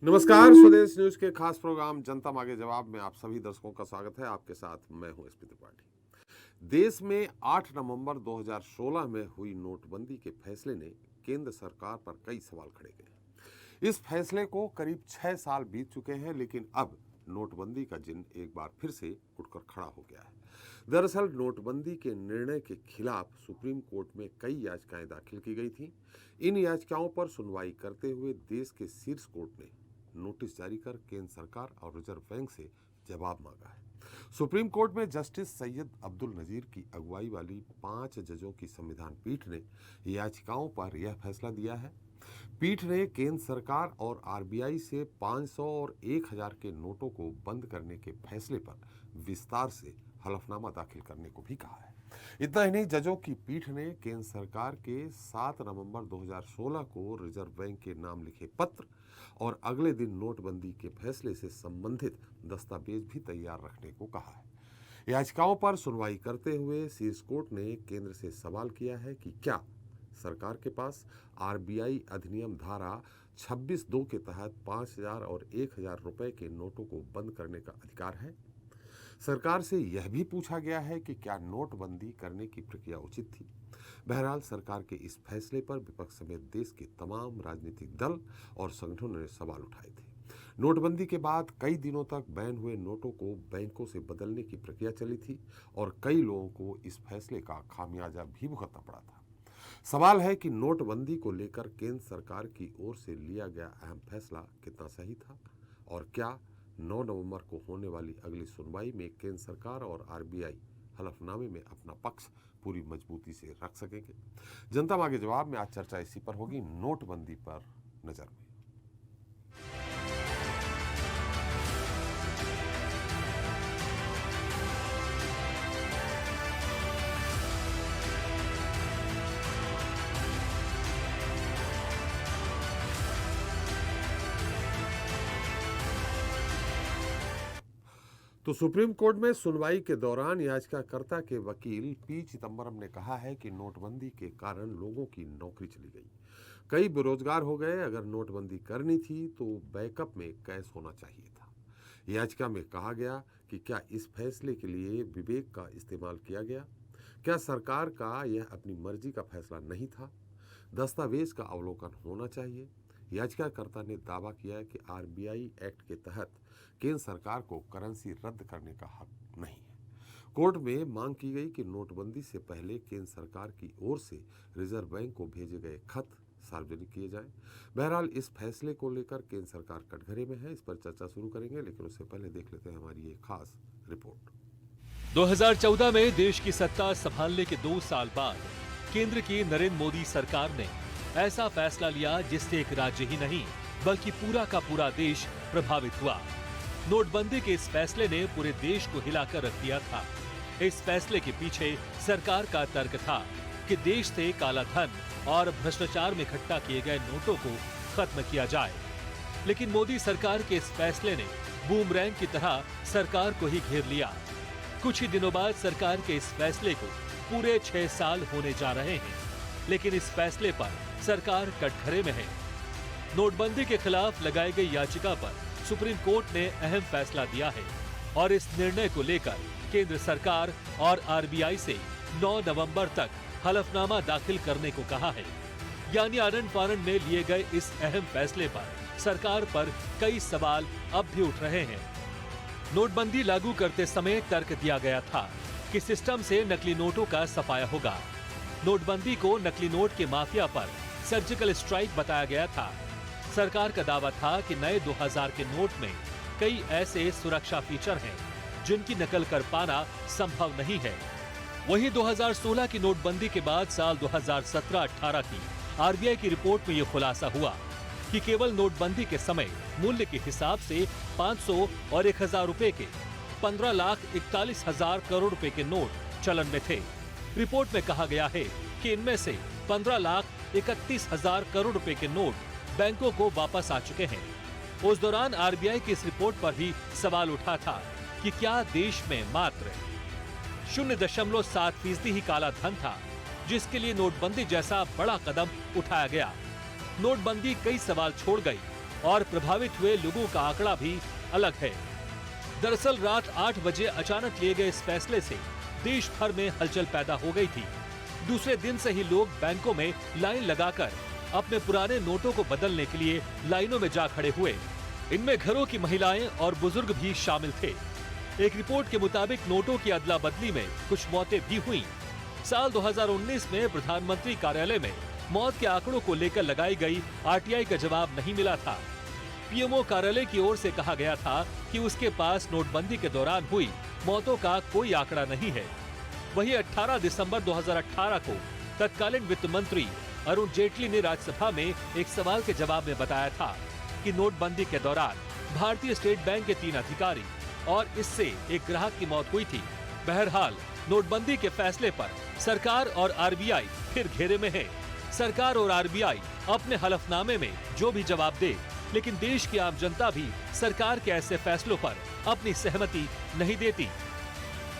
नमस्कार, स्वदेश न्यूज के खास प्रोग्राम जनता मांगे जवाब में आप सभी दर्शकों का स्वागत है। आपके साथ मैं हूं एसपी त्रिपाठी। देश में 8 नवंबर 2016 में हुई नोटबंदी के फैसले ने केंद्र सरकार पर कई सवाल खड़े किए। इस फैसले को करीब 6 साल बीत चुके हैं, लेकिन अब नोटबंदी का जिन्न एक बार फिर से उठकर खड़ा हो गया है। दरअसल नोटबंदी के निर्णय के खिलाफ सुप्रीम कोर्ट में कई याचिकाएं दाखिल की गई थी। इन याचिकाओं पर सुनवाई करते हुए देश के शीर्ष कोर्ट ने नोटिस जारी कर केंद्र सरकार और रिजर्व बैंक से जवाब मांगा है। सुप्रीम कोर्ट में जस्टिस सैयद अब्दुल नजीर की अगुवाई वाली 5 जजों की संविधान पीठ ने याचिकाओं पर यह फैसला दिया है। पीठ ने केंद्र सरकार और आरबीआई से 500 और 1000 के नोटों को बंद करने के फैसले पर विस्तार से हलफनामा दाखिल करने को भी कहा है। इतना ही नहीं, जजों की पीठ ने केंद्र सरकार के 7 नवंबर 2016 को रिजर्व बैंक के नाम लिखे पत्र और अगले दिन नोटबंदी के फैसले से संबंधित दस्तावेज भी तैयार रखने को कहा है। याचिकाओं पर सुनवाई करते हुए शीर्ष कोर्ट ने केंद्र से सवाल किया है कि क्या सरकार के पास आरबीआई अधिनियम धारा 26(2) के तहत 5000 और 1000 रुपए के नोटों को बंद करने का अधिकार है। सरकार से यह भी पूछा गया है कि क्या नोटबंदी करने की प्रक्रिया उचित थी। बहरहाल सरकार के इस फैसले पर विपक्ष समेत देश के तमाम राजनीतिक दल और संगठनों ने सवाल उठाए थे। नोटबंदी के बाद कई दिनों तक बैन हुए नोटों को बैंकों से बदलने की प्रक्रिया चली थी और कई लोगों को इस फैसले का खामियाजा भी भुगतना पड़ा था। सवाल है कि नोटबंदी को लेकर केंद्र सरकार की ओर से लिया गया अहम फैसला कितना सही था और क्या 9 नवंबर को होने वाली अगली सुनवाई में केंद्र सरकार और आरबीआई हलफनामे में अपना पक्ष पूरी मजबूती से रख सकेंगे। जनता मांगे जवाब में आज चर्चा इसी पर होगी, नोटबंदी पर नजर में। तो सुप्रीम कोर्ट में सुनवाई के दौरान याचिकाकर्ता के वकील पी चिदम्बरम ने कहा है कि नोटबंदी के कारण लोगों की नौकरी चली गई, कई बेरोजगार हो गए। अगर नोटबंदी करनी थी तो बैकअप में कैश होना चाहिए था। याचिका में कहा गया कि क्या इस फैसले के लिए विवेक का इस्तेमाल किया गया? क्या सरकार का यह अपनी मर्जी का फैसला नहीं था? दस्तावेज का अवलोकन होना चाहिए। याचिकाकर्ता ने दावा किया कि आरबीआई एक्ट के तहत केंद्र सरकार को करेंसी रद्द करने का हक नहीं है। कोर्ट में मांग की गई कि नोटबंदी से पहले केंद्र सरकार की ओर से रिजर्व बैंक को भेजे गए खत सार्वजनिक किए जाएं। बहरहाल इस फैसले को लेकर केंद्र सरकार कटघरे में है। इस पर चर्चा शुरू करेंगे, लेकिन उससे पहले देख लेते हैं हमारी एक खास रिपोर्ट। 2014 में देश की सत्ता संभालने के 2 साल बाद केंद्र की नरेंद्र मोदी सरकार ने ऐसा फैसला लिया जिससे एक राज्य ही नहीं बल्कि पूरा का पूरा देश प्रभावित हुआ। नोटबंदी के इस फैसले ने पूरे देश को हिलाकर रख दिया था। इस फैसले के पीछे सरकार का तर्क था कि देश से काला धन और भ्रष्टाचार में इकट्ठा किए गए नोटों को खत्म किया जाए। लेकिन मोदी सरकार के इस फैसले ने बूमरैंग की तरह सरकार को ही घेर लिया। कुछ ही दिनों बाद सरकार के इस फैसले को पूरे 6 साल होने जा रहे हैं, लेकिन इस फैसले पर सरकार कटघरे में है। नोटबंदी के खिलाफ लगाई गई याचिका पर सुप्रीम कोर्ट ने अहम फैसला दिया है और इस निर्णय को लेकर केंद्र सरकार और आरबीआई से 9 नवंबर तक हलफनामा दाखिल करने को कहा है। यानी आनन फानन में लिए गए इस अहम फैसले पर सरकार पर कई सवाल अब भी उठ रहे हैं। नोटबंदी लागू करते समय तर्क दिया गया था कि सिस्टम से नकली नोटों का सफाया होगा। नोटबंदी को नकली नोट के माफिया पर सर्जिकल स्ट्राइक बताया गया था। सरकार का दावा था कि नए 2000 के नोट में कई ऐसे सुरक्षा फीचर हैं जिनकी नकल कर पाना संभव नहीं है। वहीं 2016 की नोटबंदी के बाद साल 2017-18 की आरबीआई की रिपोर्ट में ये खुलासा हुआ कि केवल नोटबंदी के समय मूल्य के हिसाब से 500 और 1000 रुपए के 15,41,000 करोड़ रुपए के नोट चलन में थे। रिपोर्ट में कहा गया है कि इनमें से 15,31,000 करोड़ रुपए के नोट बैंकों को वापस आ चुके हैं। उस दौरान आरबीआई की इस रिपोर्ट पर भी सवाल उठा था कि क्या देश में मात्र 0.7% ही काला धन था, जिसके लिए नोटबंदी जैसा बड़ा कदम उठाया गया। नोटबंदी कई सवाल छोड़ गई और प्रभावित हुए लोगों का आंकड़ा भी अलग है। दरअसल रात 8 बजे अचानक लिए गए इस फैसले से देश भर में हलचल पैदा हो गई थी। दूसरे दिन से ही लोग बैंकों में लाइन लगाकर अपने पुराने नोटों को बदलने के लिए लाइनों में जा खड़े हुए। इनमें घरों की महिलाएं और बुजुर्ग भी शामिल थे। एक रिपोर्ट के मुताबिक नोटों की अदला बदली में कुछ मौतें भी हुई। साल 2019 में प्रधानमंत्री कार्यालय में मौत के आंकड़ों को लेकर लगाई गई आरटीआई का जवाब नहीं मिला था। पीएमओ कार्यालय की ओर से कहा गया था कि उसके पास नोटबंदी के दौरान हुई मौतों का कोई आंकड़ा नहीं है। वहीं 18 दिसंबर 2018 को तत्कालीन वित्त मंत्री अरुण जेटली ने राज्यसभा में एक सवाल के जवाब में बताया था कि नोटबंदी के दौरान भारतीय स्टेट बैंक के 3 अधिकारी और इससे एक ग्राहक की मौत हुई थी। बहरहाल नोटबंदी के फैसले पर सरकार और आरबीआई फिर घेरे में है। सरकार और आरबीआई अपने हलफनामे में जो भी जवाब दे, लेकिन देश की आम जनता भी सरकार के ऐसे फैसलों पर अपनी सहमति नहीं देती।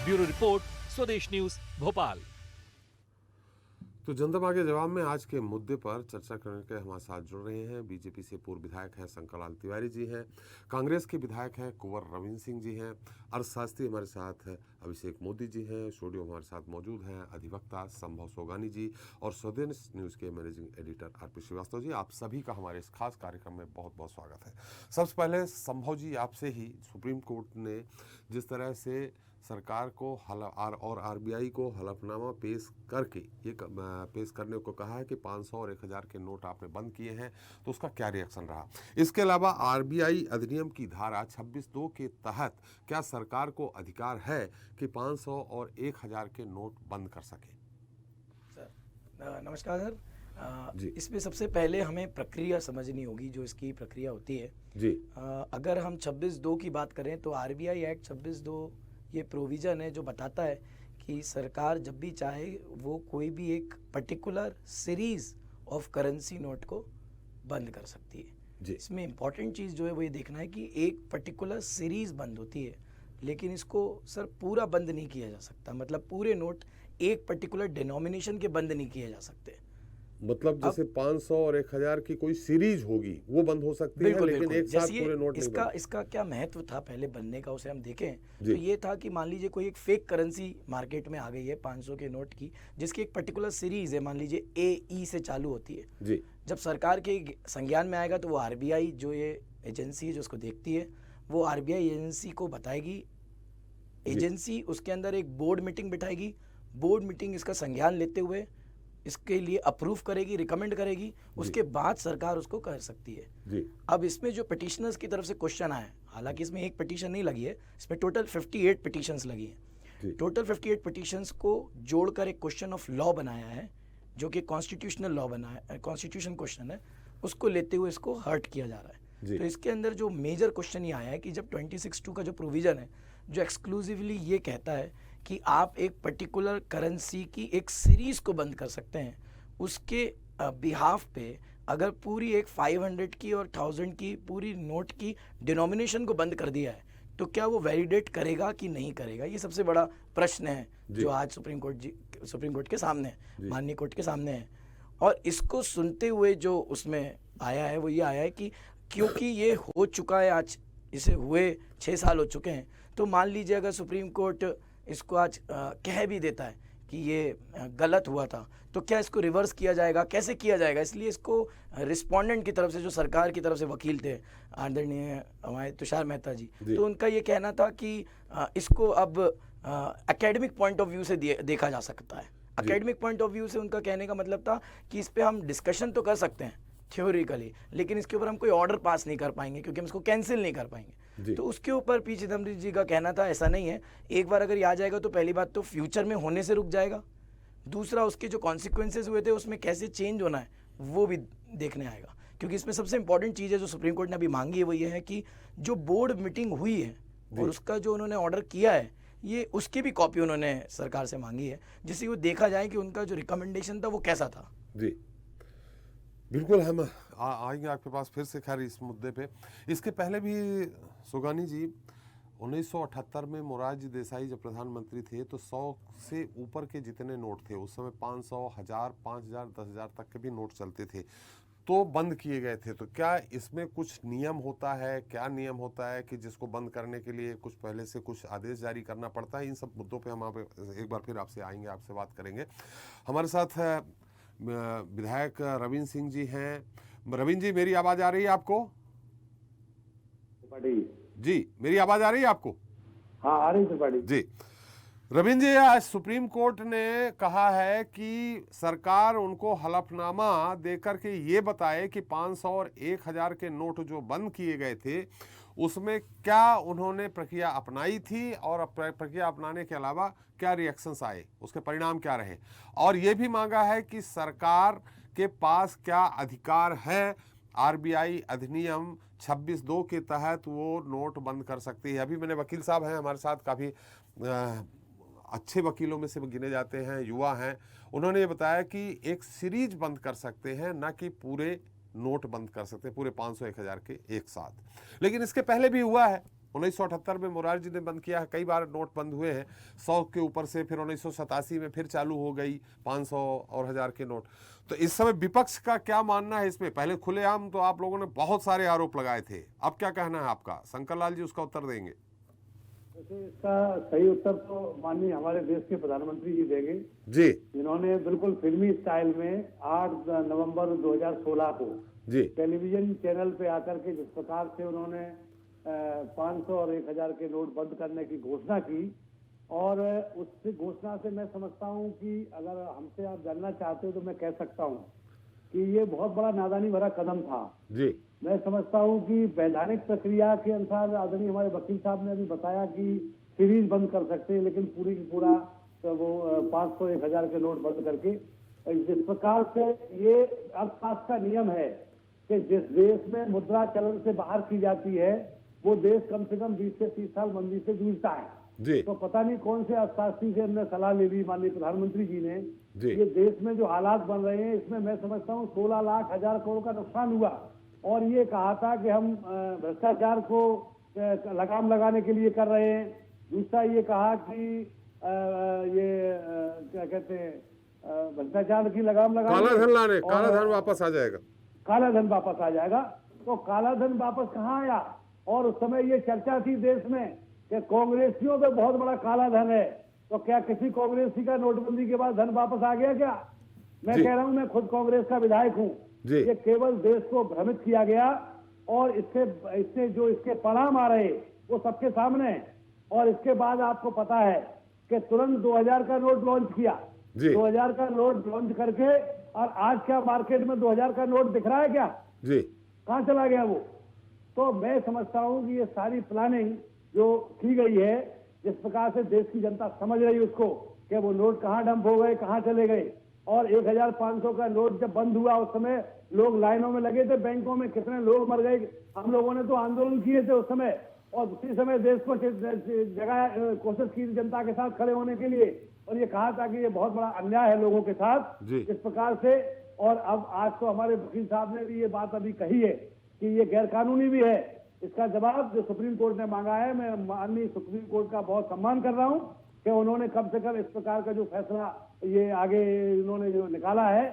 ब्यूरो रिपोर्ट, स्वदेश न्यूज, भोपाल। तो जनता मांगे जवाब में आज के मुद्दे पर चर्चा करने के हमारे साथ जुड़ रहे हैं बीजेपी से पूर्व विधायक हैं शंकर लाल तिवारी जी हैं, कांग्रेस के विधायक हैं कुंवर रविंद्र सिंह जी हैं, अर्थशास्त्री हमारे साथ हैं अभिषेक मोदी जी हैं, स्टूडियो हमारे साथ मौजूद हैं अधिवक्ता संभव सोगानी जी और स्वदेश न्यूज़ के managing editor RP Srivastava ji. आप सभी का हमारे इस खास कार्यक्रम में बहुत बहुत स्वागत है। सबसे पहले संभव जी, आपसे ही सुप्रीम कोर्ट ने जिस तरह से सरकार को और आरबीआई को हलफनामा पेश करके ये पेश करने को कहा है कि 500 और 1000 के नोट आपने बंद किए हैं, तो उसका क्या रिएक्शन रहा? इसके अलावा आरबीआई अधिनियम की धारा 26(2) के तहत क्या सरकार को अधिकार है कि 500 और 1000 के नोट बंद कर सके? सर नमस्कार सर। इसमें सबसे पहले हमें प्रक्रिया समझनी होगी, जो इसकी प्रक्रिया होती है जी। अगर हम 26(2) की बात करें तो आरबीआई एक्ट 26(2) ये प्रोविज़न है जो बताता है कि सरकार जब भी चाहे वो कोई भी एक particular series of currency note को बंद कर सकती है जी। इसमें इम्पॉर्टेंट चीज़ जो है वो ये देखना है कि एक पर्टिकुलर सीरीज़ बंद होती है, लेकिन इसको सर पूरा बंद नहीं किया जा सकता। मतलब पूरे नोट एक पर्टिकुलर डिनोमिनेशन के बंद नहीं किए जा सकते। मतलब जैसे 500 और 1000 की कोई सीरीज होगी वो बंद हो सकती है, लेकिन एक साथ पूरे नोट नहीं बंद। इसका क्या महत्व था पहले बनने का, उसे हम देखें तो ये था कि मान लीजिए कोई एक फेक करेंसी मार्केट में आ गई है 500 के नोट की, जिसकी एक पर्टिकुलर सीरीज है, मान लीजिए AE से चालू होती है जी। जब सरकार के संज्ञान में आएगा तो वो आरबीआई जो ये एजेंसी है जो उसको देखती है, वो आरबीआई एजेंसी को बताएगी। एजेंसी उसके अंदर एक बोर्ड मीटिंग बिठाएगी। बोर्ड मीटिंग इसका संज्ञान लेते हुए इसके लिए अप्रूव करेगी, रिकमेंड करेगी, उसके बाद सरकार उसको कर सकती है जी। अब इसमें जो पिटिशनर्स की तरफ से क्वेश्चन आया, हालांकि इसमें एक पिटीशन नहीं लगी है, इसमें टोटल 58 पिटीशंस लगी है। टोटल 58 पिटीशंस को जोड़कर एक क्वेश्चन ऑफ लॉ बनाया है, जो कि कॉन्स्टिट्यूशनल लॉ बनाया, कॉन्स्टिट्यूशन क्वेश्चन है, उसको लेते हुए इसको हर्ट किया जा रहा है। तो इसके अंदर जो मेजर क्वेश्चन ये आया है कि जब 26(2) का जो प्रोविजन है जो एक्सक्लूसिवली ये कहता है कि आप एक पर्टिकुलर करेंसी की एक सीरीज को बंद कर सकते हैं, उसके बिहाफ पे अगर पूरी एक 500 की और 1000 की पूरी नोट की डिनोमिनेशन को बंद कर दिया है, तो क्या वो वैलिडेट करेगा कि नहीं करेगा? ये सबसे बड़ा प्रश्न है जो आज सुप्रीम कोर्ट के सामने है, माननीय कोर्ट के सामने है। और इसको सुनते हुए जो उसमें आया है वो ये आया है कि क्योंकि ये हो चुका है, आज इसे हुए 6 साल हो चुके हैं, तो मान लीजिए अगर सुप्रीम कोर्ट इसको आज कह भी देता है कि ये गलत हुआ था, तो क्या इसको रिवर्स किया जाएगा, कैसे किया जाएगा? इसलिए इसको रिस्पोंडेंट की तरफ से, जो सरकार की तरफ से वकील थे आदरणीय हमारे तुषार मेहता जी, तो उनका ये कहना था कि इसको अब एकेडमिक पॉइंट ऑफ व्यू से देखा जा सकता है। एकेडमिक पॉइंट ऑफ व्यू से उनका कहने का मतलब था कि इस पर हम डिस्कशन तो कर सकते हैं थ्योरिकली, लेकिन इसके ऊपर हम कोई ऑर्डर पास नहीं कर पाएंगे क्योंकि हम इसको कैंसिल नहीं कर पाएंगे। तो उसके ऊपर पी चिदम्बरम जी का कहना था ऐसा नहीं है, एक बार अगर ये आ जाएगा तो पहली बात तो फ्यूचर में होने से रुक जाएगा, दूसरा उसके जो कॉन्सिक्वेंसेज हुए थे उसमें कैसे चेंज होना है वो भी देखने आएगा। क्योंकि इसमें सबसे इंपॉर्टेंट चीज़ है जो सुप्रीम कोर्ट ने अभी मांगी है वो ये है कि जो बोर्ड मीटिंग हुई है और उसका जो उन्होंने ऑर्डर किया है, ये उसकी भी कॉपी उन्होंने सरकार से मांगी है, जिससे वो देखा जाए कि उनका जो रिकमेंडेशन था वो कैसा था। जी बिल्कुल, हम आएंगे आपके पास फिर से खैर इस मुद्दे पे। इसके पहले भी सोगानी जी 1978 में मोरारजी देसाई जब प्रधानमंत्री थे तो 100 से ऊपर के जितने नोट थे उस समय 500, 1000, 5000, 10,000 तक के भी नोट चलते थे। तो बंद किए गए थे। तो क्या इसमें कुछ नियम होता है, क्या नियम होता है कि जिसको बंद करने के लिए कुछ पहले से कुछ आदेश जारी करना पड़ता है? इन सब मुद्दों पे हम आप एक बार फिर आपसे आएंगे, आपसे बात करेंगे। हमारे साथ विधायक रविंद्र सिंह जी हैं। रविंद्र जी, मेरी आवाज आ रही है आपको? जी, मेरी आवाज आ रही है आपको? हाँ, आ रही त्रिपाठी जी। रविंद्र जी, आज सुप्रीम कोर्ट ने कहा है कि सरकार उनको हलफनामा देकर के ये बताए कि 500 और 1000 के नोट जो बंद किए गए थे उसमें क्या उन्होंने प्रक्रिया अपनाई थी और प्रक्रिया अपनाने के अलावा क्या रिएक्शंस आए, उसके परिणाम क्या रहे, और ये भी मांगा है कि सरकार के पास क्या अधिकार है, आरबीआई अधिनियम 26(2) के तहत वो नोट बंद कर सकती है। अभी मैंने वकील साहब हैं हमारे साथ, काफ़ी अच्छे वकीलों में से गिने जाते हैं, युवा हैं, उन्होंने ये बताया कि एक सीरीज बंद कर सकते हैं, ना कि पूरे नोट बंद कर सकते हैं, पूरे 500-1000 के एक साथ। लेकिन इसके पहले भी हुआ है, 1978 में मोरारजी जी ने बंद किया है, कई बार नोट बंद हुए हैं 100 के ऊपर से, फिर 1987 में फिर चालू हो गई 500 और 1000 के नोट। तो इस समय विपक्ष का क्या मानना है इसमें? पहले खुलेआम तो आप लोगों ने बहुत सारे आरोप लगाए थे, अब क्या कहना है आपका? शंकर लाल जी उसका उत्तर देंगे। इसका सही उत्तर तो माननीय हमारे देश के प्रधानमंत्री जी देंगे जी, जिन्होंने बिल्कुल फिल्मी स्टाइल में 8 नवंबर 2016 को जी, टेलीविजन चैनल पे आकर के जिस प्रकार से उन्होंने 500 और 1000 के नोट बंद करने की घोषणा की, और उस घोषणा से मैं समझता हूं कि अगर हमसे आप जानना चाहते हो तो मैं कह सकता हूं कि ये बहुत बड़ा नादानी भरा कदम था। जी, मैं समझता हूं कि वैधानिक प्रक्रिया के अनुसार आदरणीय हमारे वकील साहब ने अभी बताया कि सीरीज बंद कर सकते हैं, लेकिन पूरी की पूरा तो वो 500-1000 के नोट बंद करके, जिस प्रकार से ये अर्थशास्त्र का नियम है कि जिस देश में मुद्रा चलन से बाहर की जाती है वो देश कम से कम 20 से 30 साल मंदी से जूझता है। जी, तो पता नहीं कौन से अर्थशास्त्री से हमने सलाह ले ली माननीय प्रधानमंत्री जी ने। जी। ये देश में जो हालात बन रहे हैं इसमें मैं समझता हूँ 16 लाख हजार करोड़ का नुकसान हुआ, और ये कहा था कि हम भ्रष्टाचार को लगाम लगाने के लिए कर रहे हैं। दूसरा ये कहा कि क्या कहते हैं, भ्रष्टाचार की लगाम लगा, काला धन लाने, काला धन वापस आ जाएगा, काला धन वापस आ जाएगा। तो काला धन वापस कहाँ आया? और उस समय ये चर्चा थी देश में कि कांग्रेसियों पे बहुत बड़ा काला धन है, तो क्या किसी कांग्रेसी का नोटबंदी के बाद धन वापस आ गया क्या? मैं कह रहा हूं, मैं खुद कांग्रेस का विधायक हूं। ये केवल देश को भ्रमित किया गया, और इससे जो इसके परिणाम आ रहे वो सबके सामने है। और इसके बाद आपको पता है कि तुरंत 2000 का नोट लॉन्च किया, 2000 का नोट लॉन्च करके, और आज क्या मार्केट में 2000 का नोट दिख रहा है क्या? जी, कहां चला गया वो? तो मैं समझता हूं कि ये सारी प्लानिंग जो की गई है, जिस प्रकार से देश की जनता समझ रही है उसको कि वो नोट कहां डंप हो गए, कहां चले गए। और 1500 का नोट जब बंद हुआ उस समय लोग लाइनों में लगे थे, बैंकों में कितने लोग मर गए। हम लोगों ने तो आंदोलन किए थे उस समय, और उसी समय देश को जगह कोशिश की जनता के साथ खड़े होने के लिए, और ये कहा था कि ये बहुत बड़ा अन्याय है लोगों के साथ इस प्रकार से। और अब आज तो हमारे वकील साहब ने भी ये बात अभी कही है कि ये गैरकानूनी भी है। इसका जवाब जो सुप्रीम कोर्ट ने मांगा है, मैं माननीय सुप्रीम कोर्ट का बहुत सम्मान कर रहा हूं कि उन्होंने कम से कम इस प्रकार का जो फैसला ये आगे इन्होंने जो निकाला है,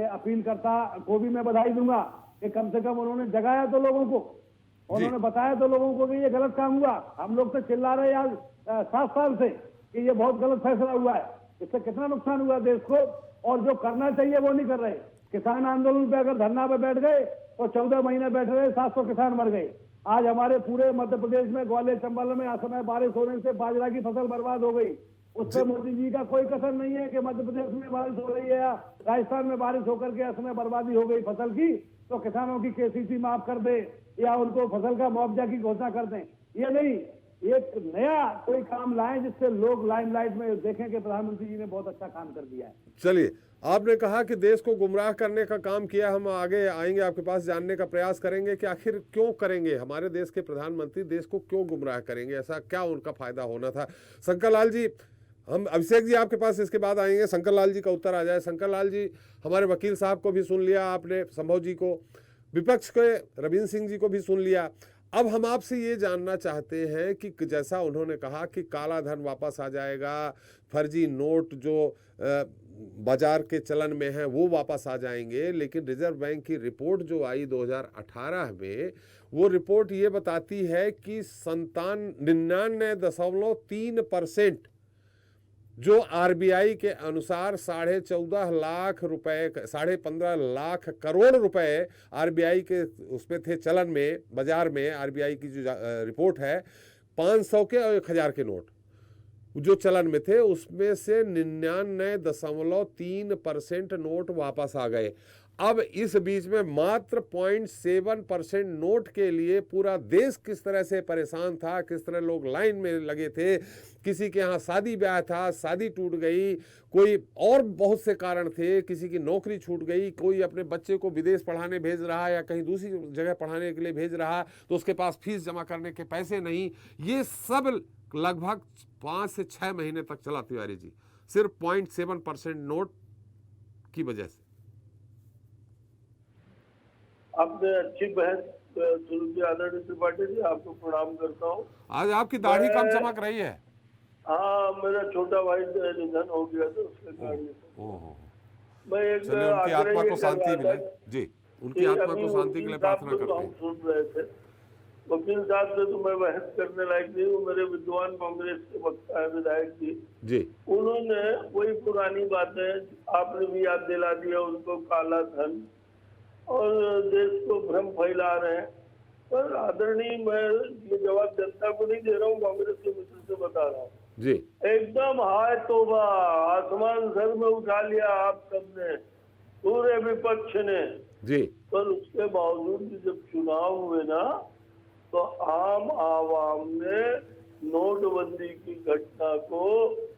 अपीलकर्ता को भी मैं बधाई दूंगा कि कम से कम उन्होंने जगाया तो लोगों को, उन्होंने बताया तो लोगों को कि ये गलत काम हुआ। हम लोग तो चिल्ला रहे हैं आज 7 साल से कि ये बहुत गलत फैसला हुआ है, इससे कितना नुकसान हुआ देश को, और जो करना चाहिए वो नहीं कर रहे। किसान आंदोलन पे अगर धरना पे बैठ गए तो 14 महीने बैठ रहे, 700 किसान मर गए। आज हमारे पूरे मध्य प्रदेश में ग्वालियर चंबल में असमय बारिश होने से बाजरा की फसल बर्बाद हो गई। उस पर मोदी जी का कोई कसर नहीं है कि मध्य प्रदेश में बारिश हो रही है या राजस्थान में बारिश होकर के असमय बर्बादी हो गई फसल की, तो किसानों की केसीसी माफ कर दे या उनको फसल का मुआवजा की घोषणा कर दें। ये नहीं, एक नया कोई काम लाएं जिससे लोग लाइमलाइट में देखें कि प्रधानमंत्री जी ने बहुत अच्छा काम कर दिया है। चलिए, आपने कहा कि देश को गुमराह करने का काम किया, हम आगे आएंगे आपके पास, जानने का प्रयास करेंगे कि आखिर क्यों करेंगे, हमारे देश के प्रधानमंत्री देश को क्यों गुमराह करेंगे, ऐसा क्या उनका फायदा होना था। शंकर लाल जी, हम अभिषेक जी आपके पास इसके बाद आएंगे, शंकर लाल जी का उत्तर आ जाए। शंकर लाल जी, हमारे वकील साहब को भी सुन लिया आपने, संभव जी को, विपक्ष के रविंद्र सिंह जी को भी सुन लिया। अब हम आपसे ये जानना चाहते हैं कि जैसा उन्होंने कहा कि काला धन वापस आ जाएगा, फर्जी नोट जो बाजार के चलन में हैं वो वापस आ जाएंगे, लेकिन रिजर्व बैंक की रिपोर्ट जो आई 2018 में, वो रिपोर्ट ये बताती है कि 99.3% जो आरबीआई के अनुसार 14.5 लाख रुपए, 15.5 लाख करोड़ रुपए आरबीआई के उसमें थे चलन में, बाजार में। आरबीआई की जो रिपोर्ट है 500 के और 1000 के नोट जो चलन में थे, उसमें से 99.3% नोट वापस आ गए। अब इस बीच में मात्र 0.7% नोट के लिए पूरा देश किस तरह से परेशान था, किस तरह लोग लाइन में लगे थे। किसी के यहाँ शादी ब्याह था, शादी टूट गई, कोई और बहुत से कारण थे, किसी की नौकरी छूट गई, कोई अपने बच्चे को विदेश पढ़ाने भेज रहा या कहीं दूसरी जगह पढ़ाने के लिए भेज रहा तो उसके पास फीस जमा करने के पैसे नहीं। ये सब लगभग 5 से 6 महीने तक चला तिवारी जी, सिर्फ 0.7% नोट की वजह से। आपने अच्छी बहस शुरू की आदरणीय त्रिपाठी जी, आपको प्रणाम करता हूँ। आज आपकी दाढ़ी कम चमक रही है। हाँ, मेरा छोटा भाई निधन हो गया था, उसके कारण। ओहो, मैं एक चलिए उनकी आत्मा को शांति मिले जी, उनकी आत्मा को शांति के लिए प्रार्थना करते हैं। सुन रहे थे वकील साहब से, तो मैं बहस करने लायक नहीं हूँ। मेरे विद्वान कांग्रेस के वक्ता है, विधायक जी, उन्होंने वही पुरानी बातें आपने भी याद दिला दिया उनको, काला धन और देश को भ्रम फैला रहे हैं। पर आदरणीय, मैं ये जवाब जनता को नहीं दे रहा हूँ, कांग्रेस के मित्र से बता रहा हूँ जी। एकदम हाय तौबा, आसमान सर में उठा लिया आप सबने, पूरे विपक्ष ने जी। पर उसके बावजूद भी जब चुनाव हुए ना, तो आम आवाम ने नोटबंदी की घटना को,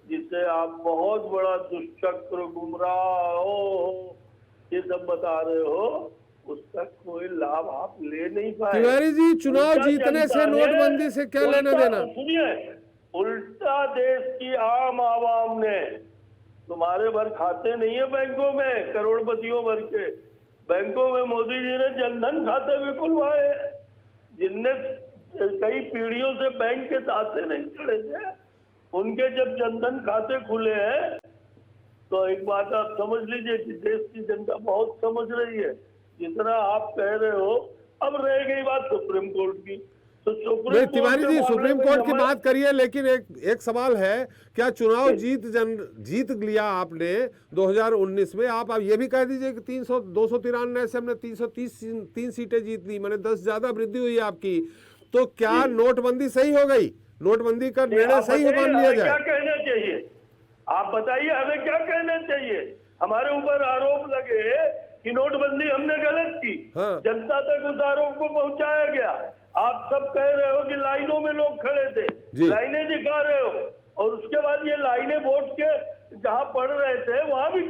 जिसे आप बहुत बड़ा दुष्चक्र, गुमराह हो, ये सब बता रहे हो, उसका कोई लाभ आप ले नहीं पाए। तिवारी जी, चुनाव जीतने से नोटबंदी से क्या लेना देना? सुनिए, उल्टा देश की आम आवाम ने, तुम्हारे भर खाते नहीं है बैंकों में, करोड़पतियों भर के बैंकों में मोदी जी ने जनधन खाते भी खुलवाए, जिनने कई पीढ़ियों से बैंक के ताते नहीं चढ़े थे, उनके जब जनधन खाते खुले हैं, तो एक बात आप समझ लीजिए कि देश की जनता बहुत समझ रही है, जितना आप कह रहे हो। अब रह गई बात सुप्रीम कोर्ट की, तो नहीं तिवारी जी, सुप्रीम कोर्ट की बात करिए, लेकिन एक सवाल है, क्या चुनाव जीत लिया आपने 2019 में? आप ये भी कह दीजिए कि 293 से हमने 333 सीटें जीत ली, मैंने 10 ज्यादा वृद्धि हुई आपकी, तो क्या नोटबंदी सही हो गई? नोटबंदी का निर्णय सही मान लिया जाए? क्या कहना चाहिए आप बताइए, हमें क्या कहना चाहिए? हमारे ऊपर आरोप लगे कि नोटबंदी हमने गलत की, हाँ। जनता तक उस आरोप को पहुंचाया गया। आप सब कह रहे हो कि लाइनों में लोग खड़े थे, लाइनें दिखा रहे हो, और उसके बाद ये लाइनें वोट के जहां पड़ रहे थे वहां भी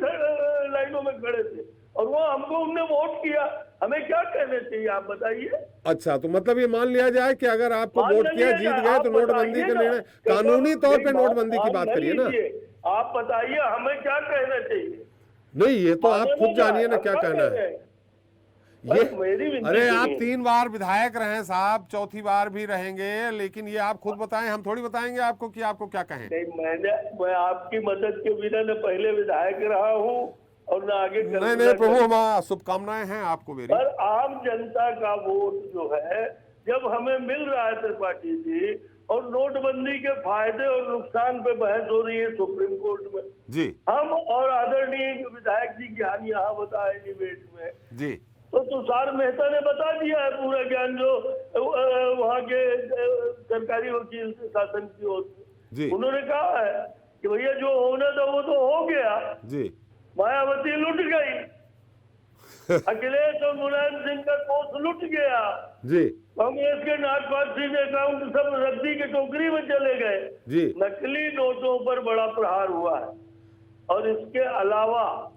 लाइनों में खड़े थे, और वो हमको उनने वोट किया। हमें क्या कहना चाहिए आप बताइए? अच्छा, तो मतलब ये मान लिया जाए कि अगर आपको वोट किया, जीत गए, तो नोटबंदी का निर्णय, कानूनी तौर पे नोटबंदी की बात करिए ना। आप बताइए हमें क्या कहना चाहिए? नहीं, ये तो आप खुद जानिए ना क्या कहना है ये। अरे आप 3 बार विधायक रहे साहब, चौथी बार भी रहेंगे, लेकिन ये आप खुद बताएं, हम थोड़ी बताएंगे आपको कि आपको क्या कहें। नहीं, मैं आपकी मदद के बिना न पहले विधायक रहा हूँ और न आगे। नहीं प्रभु, हमारा शुभकामनाएं हैं आपको मेरी। पर आम जनता का वोट जो है, जब हमें मिल रहा है त्रिपाठी जी, और नोटबंदी के फायदे और नुकसान पे बहस हो रही है सुप्रीम कोर्ट में जी, हम और आदरणीय विधायक जी ज्ञान यहाँ बताए डिबेट में जी, तो तुषार मेहता ने बता दिया है पूरा ज्ञान, जो वहाँ के सरकारी वकील से शासन की ओर से उन्होंने कहा है कि भैया जो होना था वो तो हो गया जी, मायावती लुट गई, अखिलेश और मुलायम सिंह का कोष लुट गया जी, कांग्रेस के नाटपासी के अकाउंट सब रद्दी की टोकरी में चले गए जी, नकली नोटों पर बड़ा प्रहार हुआ है, और इसके अलावा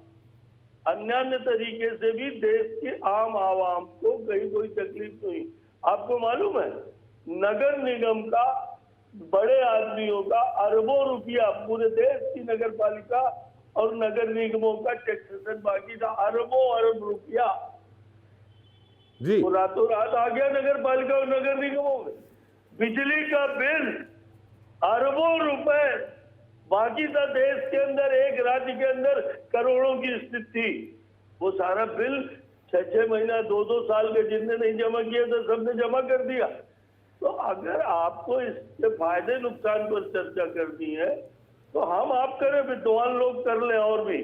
अन्य तरीके से भी देश के आम आवाम को कहीं कोई तकलीफ नहीं। आपको मालूम है, नगर निगम का, बड़े आदमियों का अरबों रुपया, पूरे देश की नगर पालिका और नगर निगमों का टैक्सेशन बाकी था, अरबों अरब रुपया जी, वो रातों रात आ गया नगर पालिका और नगर निगमों में। बिजली का बिल अरबों रुपए बाकी था देश के अंदर, एक राज्य के अंदर करोड़ों की स्थिति थी। वो सारा बिल 6-6 महीना 2-2 साल के जिनने नहीं जमा किए थे सबने जमा कर दिया। तो अगर आपको इसके फायदे नुकसान पर चर्चा करनी है तो हम आप करें, विद्वान लोग कर लें। और भी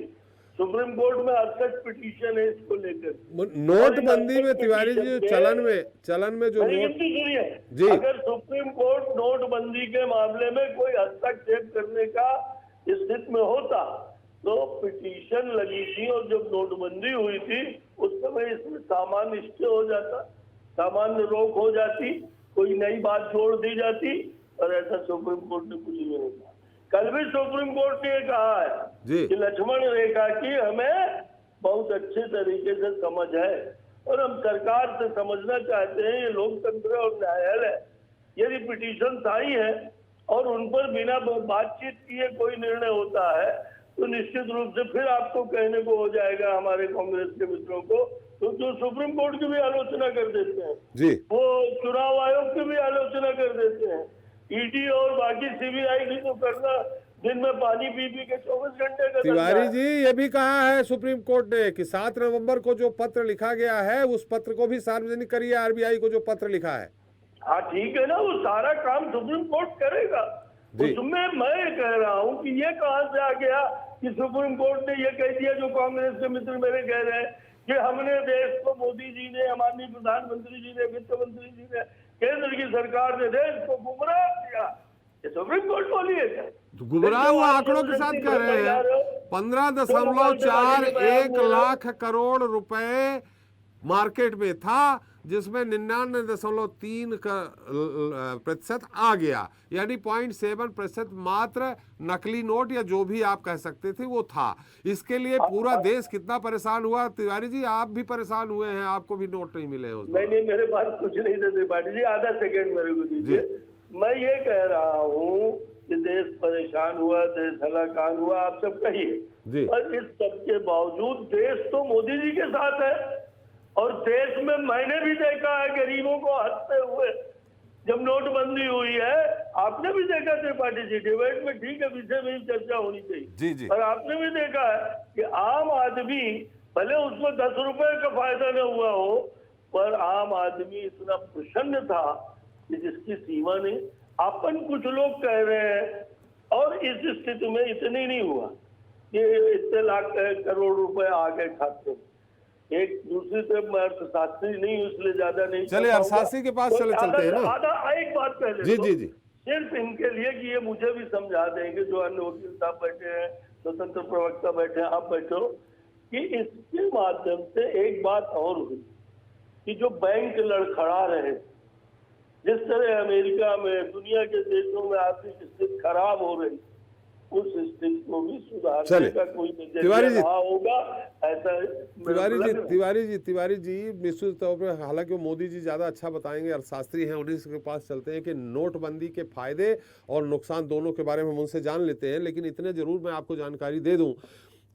सुप्रीम कोर्ट में 68 पिटीशन है इसको लेकर। नोटबंदी में तिवारी जी चलन में जो नोट सुनिए, अगर सुप्रीम कोर्ट नोटबंदी के मामले में कोई हस्तक्षेप करने का स्थिति में होता तो पिटीशन लगी थी, और जब नोटबंदी हुई थी उस समय इसमें सामान्य स्टे हो जाता, सामान्य रोक हो जाती, कोई नई बात जोड़ दी जाती, और ऐसा सुप्रीम कोर्ट ने कुछ नहीं कहा। कल भी सुप्रीम कोर्ट ने कहा है कि लक्ष्मण रेखा की हमें बहुत अच्छे तरीके से समझ है, और हम सरकार से समझना चाहते हैं, ये लोकतंत्र और न्यायालय यदि पिटीशन आई है और उन पर बिना बातचीत किए कोई निर्णय होता है तो निश्चित रूप से फिर आपको कहने को हो जाएगा हमारे कांग्रेस के मित्रों को, तो जो सुप्रीम कोर्ट की भी आलोचना कर देते हैं जी, वो चुनाव आयोग की भी आलोचना कर देते हैं, ईडी और बाकी सीबीआई की तो करना दिन में पानी पी के 24 घंटे का। तिवारी जी ये भी कहा है सुप्रीम कोर्ट ने कि 7 नवंबर को जो पत्र लिखा गया है उस पत्र को भी सार्वजनिक करिए, आरबीआई को जो पत्र लिखा है। हाँ ठीक है ना, वो सारा काम सुप्रीम कोर्ट करेगा। उसमें मैं कह रहा हूँ कि ये कहाँ से आ गया कि सुप्रीम कोर्ट ने ये कह दिया, जो कांग्रेस के मित्र मेरे कह रहे हैं कि हमने देश को, मोदी जी ने, माननीय प्रधानमंत्री जी ने, वित्त मंत्री जी ने, केंद्र की सरकार ने देश को गुमराह किया। ये सुप्रीम कोर्ट बोली है क्या? गुमराह हुआ आंकड़ों के साथ कह रहे हैं 15.41 लाख करोड़ रुपए मार्केट में था, जिसमें 99.3% आ गया, यानी 0.7% मात्र नकली नोट या जो भी आप कह सकते थे वो था। इसके लिए पूरा देश कितना परेशान हुआ। तिवारी जी आप भी परेशान हुए हैं, आपको भी नोट नहीं मिले उस नहीं, मेरे पास कुछ नहीं थे त्रिपाठी जी, आधा सेकंड मेरे को दीजिए। मैं ये कह रहा हूँ कि देश परेशान हुआ, देश हलाकान हुआ, आप सब कहिए, और इस सब के बावजूद देश तो मोदी जी के साथ है। और देश में मैंने भी देखा है गरीबों को हंसते हुए, जब नोटबंदी हुई है आपने भी देखा त्रिपाठी जी, डिबेट में ठीक है विषय में ही चर्चा होनी चाहिए जी। और आपने भी देखा है कि आम आदमी, भले उसमें 10 रुपए का फायदा न हुआ हो, पर आम आदमी इतना प्रसन्न था कि जिसकी सीमा नहीं। अपन कुछ लोग कह रहे हैं, और इस स्थिति में इतने नहीं हुआ कि इतने लाख करोड़ रुपए आ गए खाते में। एक दूसरी तरफ मैं अर्थशास्त्री नहीं हूँ इसलिए ज्यादा नहीं, चलिए अर्थशास्त्री के पास चलते हैं ना। एक बात पहले जी सिर्फ इनके लिए कि ये मुझे भी समझा देंगे, जो अन्य वकील साहब बैठे हैं, स्वतंत्र प्रवक्ता बैठे हैं, आप बैठो, कि इसके माध्यम से एक बात और हुई कि जो बैंक लड़खड़ा रहे, जिस तरह अमेरिका में, दुनिया के देशों में आर्थिक स्थिति खराब हो रही, उस स्थिति को भी सुधारने का कोई नजरिया होगा ऐसा। तिवारी जी निश्चित तौर पर, हालांकि वो मोदी जी ज्यादा अच्छा बताएंगे, अर्थशास्त्री हैं, उन्हीं के पास चलते हैं कि नोटबंदी के फायदे और नुकसान दोनों के बारे में हम उनसे जान लेते हैं। लेकिन इतने जरूर मैं आपको जानकारी दे दूं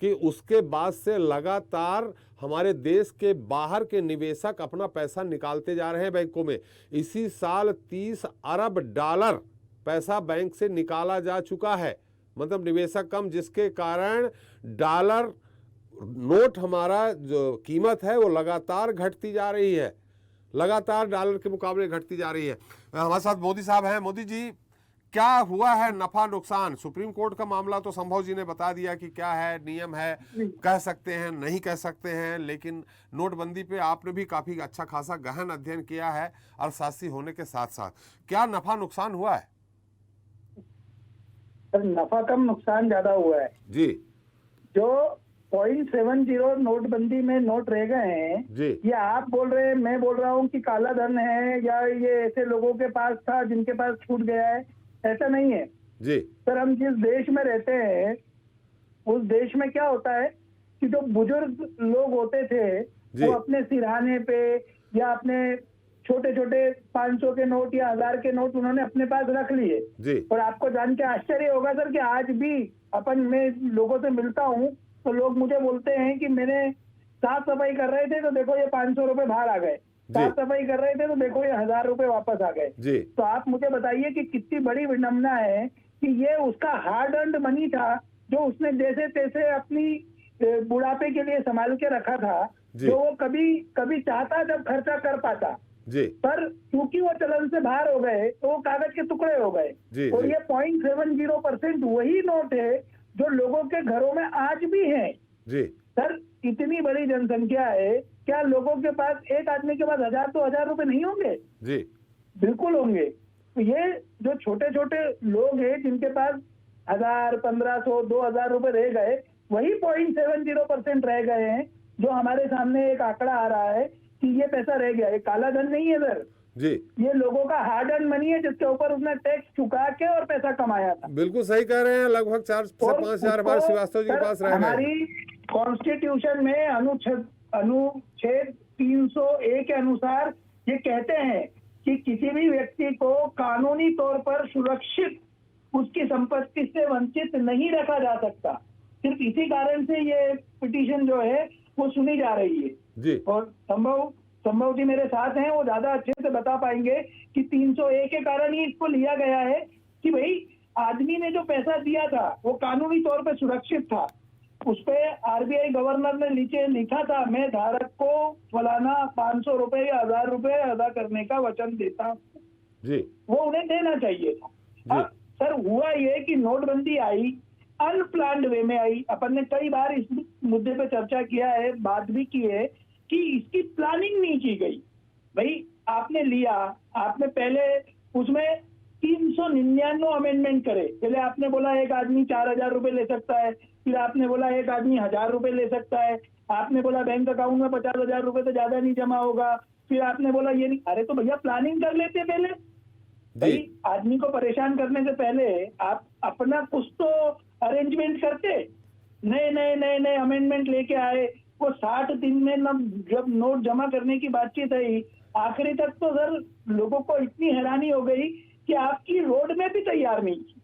कि उसके बाद से लगातार हमारे देश के बाहर के निवेशक अपना पैसा निकालते जा रहे हैं बैंकों में। इसी साल 30 अरब डॉलर पैसा बैंक से निकाला जा चुका है, मतलब निवेशक कम, जिसके कारण डॉलर नोट हमारा जो कीमत है वो लगातार घटती जा रही है, लगातार डॉलर के मुकाबले घटती जा रही है। हमारे साथ मोदी साहब हैं। मोदी जी क्या हुआ है नफा नुकसान? सुप्रीम कोर्ट का मामला तो संभव जी ने बता दिया कि क्या है, नियम है, कह सकते हैं नहीं कह सकते हैं, लेकिन नोटबंदी पे आपने भी काफी अच्छा खासा गहन अध्ययन किया है अर्थशास्त्री होने के साथ साथ। क्या नफा नुकसान हुआ है? नफा कम नुकसान ज्यादा हुआ है जी। जो 0.70 नोटबंदी में नोट रह गए हैं जी, ये आप बोल रहे हैं, मैं बोल रहा हूँ कि काला धन है या ये ऐसे लोगों के पास था जिनके पास छूट गया है, ऐसा नहीं है जी। सर, हम जिस देश में रहते हैं उस देश में क्या होता है कि जो बुजुर्ग लोग होते थे वो अपने सिरहाने पे या अपने छोटे छोटे 500 के नोट या 1000 के नोट उन्होंने अपने पास रख लिए। और आपको जान के आश्चर्य होगा सर कि आज भी मैं लोगों से मिलता हूँ तो लोग मुझे बोलते हैं कि मैंने साफ सफाई कर रहे थे तो देखो ये 500 रुपए बाहर आ गए, साफ सफाई कर रहे थे तो देखो ये 1000 रुपए वापस आ गए। तो आप मुझे बताइए कि कितनी बड़ी विडंबना है कि ये उसका हार्ड अर्न्ड मनी था जो उसने जैसे तैसे अपनी बुढ़ापे के लिए संभाल के रखा था, जो वो कभी कभी चाहता जब खर्चा कर पाता जी। पर क्योंकि वो चलन से बाहर हो गए तो वो कागज के टुकड़े हो गए। और ये 0.70% वही नोट है जो लोगों के घरों में आज भी है। जी सर, इतनी बड़ी जनसंख्या है, क्या लोगों के पास, एक आदमी के पास 1000-2000 रुपए नहीं होंगे? जी बिल्कुल होंगे। तो ये जो छोटे छोटे लोग हैं जिनके पास 1000, 1500, 2000 रुपए रह गए, वही 0.70% रह गए हैं, जो हमारे सामने एक आंकड़ा आ रहा है कि ये पैसा रह गया। ये काला धन नहीं है सर जी, ये लोगों का हार्ड अर्न मनी है जिसके ऊपर उसने टैक्स चुका के और पैसा कमाया था। बिल्कुल सही कह रहे हैं। लगभग 4 से 5 हजार हमारे श्रीवास्तव जी के पास रह गए। हमारी कॉन्स्टिट्यूशन में अनुच्छेद 301 के अनुसार ये कहते हैं कि किसी भी व्यक्ति को कानूनी तौर पर सुरक्षित उसकी संपत्ति से वंचित नहीं रखा जा सकता। सिर्फ इसी कारण से ये पिटीशन जो है वो सुनी जा रही है जी। और संभव जी मेरे साथ हैं, वो ज्यादा अच्छे से बता पाएंगे कि 301 के कारण ही इसको लिया गया है कि भाई आदमी ने जो पैसा दिया था वो कानूनी तौर पे सुरक्षित था। उस पे आरबीआई गवर्नर ने नीचे लिखा था, मैं धारक को फलाना 500 रुपए या 1000 रुपए अदा करने का वचन देता हूं जी। वो उन्हें देना चाहिए था। अब सर हुआ ये कि नोटबंदी आई, अनप्लान्ड वे में आई। अपन ने कई बार इस मुद्दे पे चर्चा किया है, बात भी की है कि इसकी प्लानिंग नहीं की गई। भाई आपने लिया, आपने पहले उसमें 399 अमेंडमेंट करे। पहले आपने बोला एक आदमी 4000 रुपए ले सकता है, फिर आपने बोला एक आदमी 1000 रुपए ले सकता है, आपने बोला बैंक अकाउंट में 50,000 रुपए तो ज्यादा नहीं जमा होगा, फिर आपने बोला ये नहीं। अरे तो भैया प्लानिंग कर लेते पहले। भाई आदमी को परेशान करने से पहले आप अपना कुछ तो अरेंजमेंट करते। नए नए नए नए अमेंडमेंट लेके आए, वो 60 दिन में जब नोट जमा करने की बातचीत आई, आखिरी तक तो सर लोगों को इतनी हैरानी हो गई कि आपकी रोड में भी तैयार नहीं की।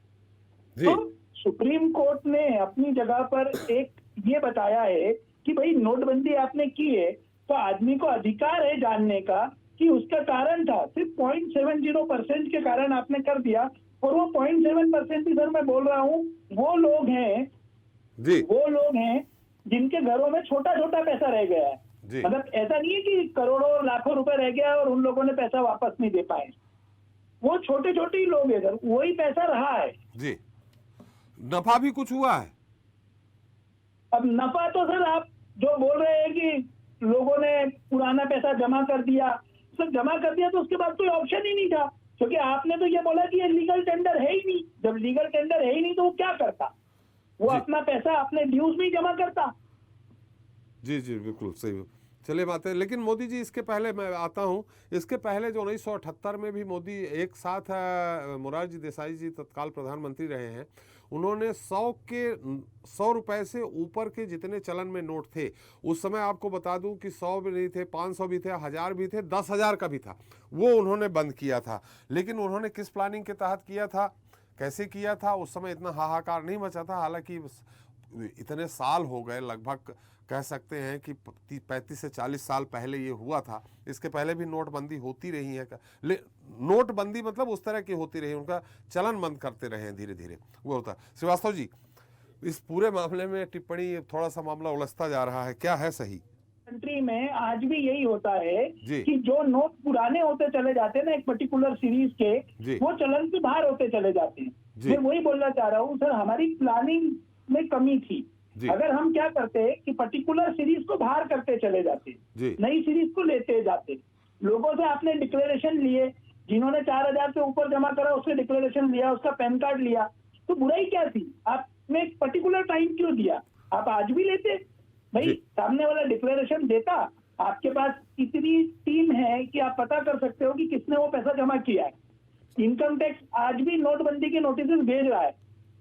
तो सुप्रीम कोर्ट ने अपनी जगह पर एक ये बताया है कि भाई नोटबंदी आपने की है तो आदमी को अधिकार है जानने का कि उसका कारण था। सिर्फ 0.70% के कारण आपने कर दिया, और वो 0.7% ही सर मैं बोल रहा हूँ, वो लोग हैं जिनके घरों में छोटा छोटा पैसा रह गया है। मतलब ऐसा नहीं है कि करोड़ों लाखों रुपए रह गया और उन लोगों ने पैसा वापस नहीं दे पाए। वो छोटे छोटे ही लोग हैं सर, वही पैसा रहा है जी। नफा भी कुछ हुआ है? अब नफा तो सर आप जो बोल रहे हैं कि लोगों ने पुराना पैसा जमा कर दिया, सर जमा कर दिया तो उसके बाद कोई ऑप्शन ही नहीं था, क्योंकि आपने तो ये बोला कि ये लीगल टेंडर है ही नहीं। जब लीगल टेंडर है ही नहीं तो वो क्या करता? वो अपना पैसा अपने ड्यूज में ही जमा करता। जी जी बिल्कुल सही। चलिए बात है, लेकिन मोदी जी इसके पहले मैं आता हूँ, इसके पहले जो 1978 में भी मोदी एक साथ मोरारजी देसाई जी तत्काल प्रधानमंत्री रहे हैं, उन्होंने 100 रुपए से ऊपर के जितने चलन में नोट थे, उस समय आपको बता दूं कि 100 भी नहीं थे, 500 भी थे, 1000 भी थे, 10,000 का भी था, वो उन्होंने बंद किया था। लेकिन उन्होंने किस प्लानिंग के तहत किया था, कैसे किया था, उस समय इतना हाहाकार नहीं मचा था। हालांकि इतने साल हो गए, लगभग कह सकते हैं कि 35 से 40 साल पहले ये हुआ था। इसके पहले भी नोटबंदी होती रही है, नोटबंदी मतलब उस तरह की होती रही, उनका चलन बंद करते रहे हैं धीरे धीरे, वो होता है। श्रीवास्तव जी, इस पूरे मामले में टिप्पणी, थोड़ा सा मामला उलझता जा रहा है, क्या है सही? कंट्री में आज भी यही होता है कि जो नोट पुराने होते चले जाते हैं ना एक पर्टिकुलर सीरीज के, वो चलन से बाहर होते चले जाते हैं। मैं वही बोलना चाह रहा हूँ सर, हमारी प्लानिंग में कमी थी। अगर हम क्या करते कि पर्टिकुलर सीरीज को बाहर करते चले जाते, नई सीरीज को लेते जाते, लोगों से आपने डिक्लेरेशन लिए, जिन्होंने 4000 से ऊपर जमा करा उससे डिक्लेरेशन लिया, उसका पैन कार्ड लिया, तो बुराई क्या थी? आपने एक पर्टिकुलर टाइम क्यों दिया? आप आज भी लेते भाई, सामने वाला डिक्लेरेशन देता, आपके पास इतनी टीम है कि आप पता कर सकते हो कि किसने वो पैसा जमा किया है। इनकम टैक्स आज भी नोटबंदी के नोटिस भेज रहा है।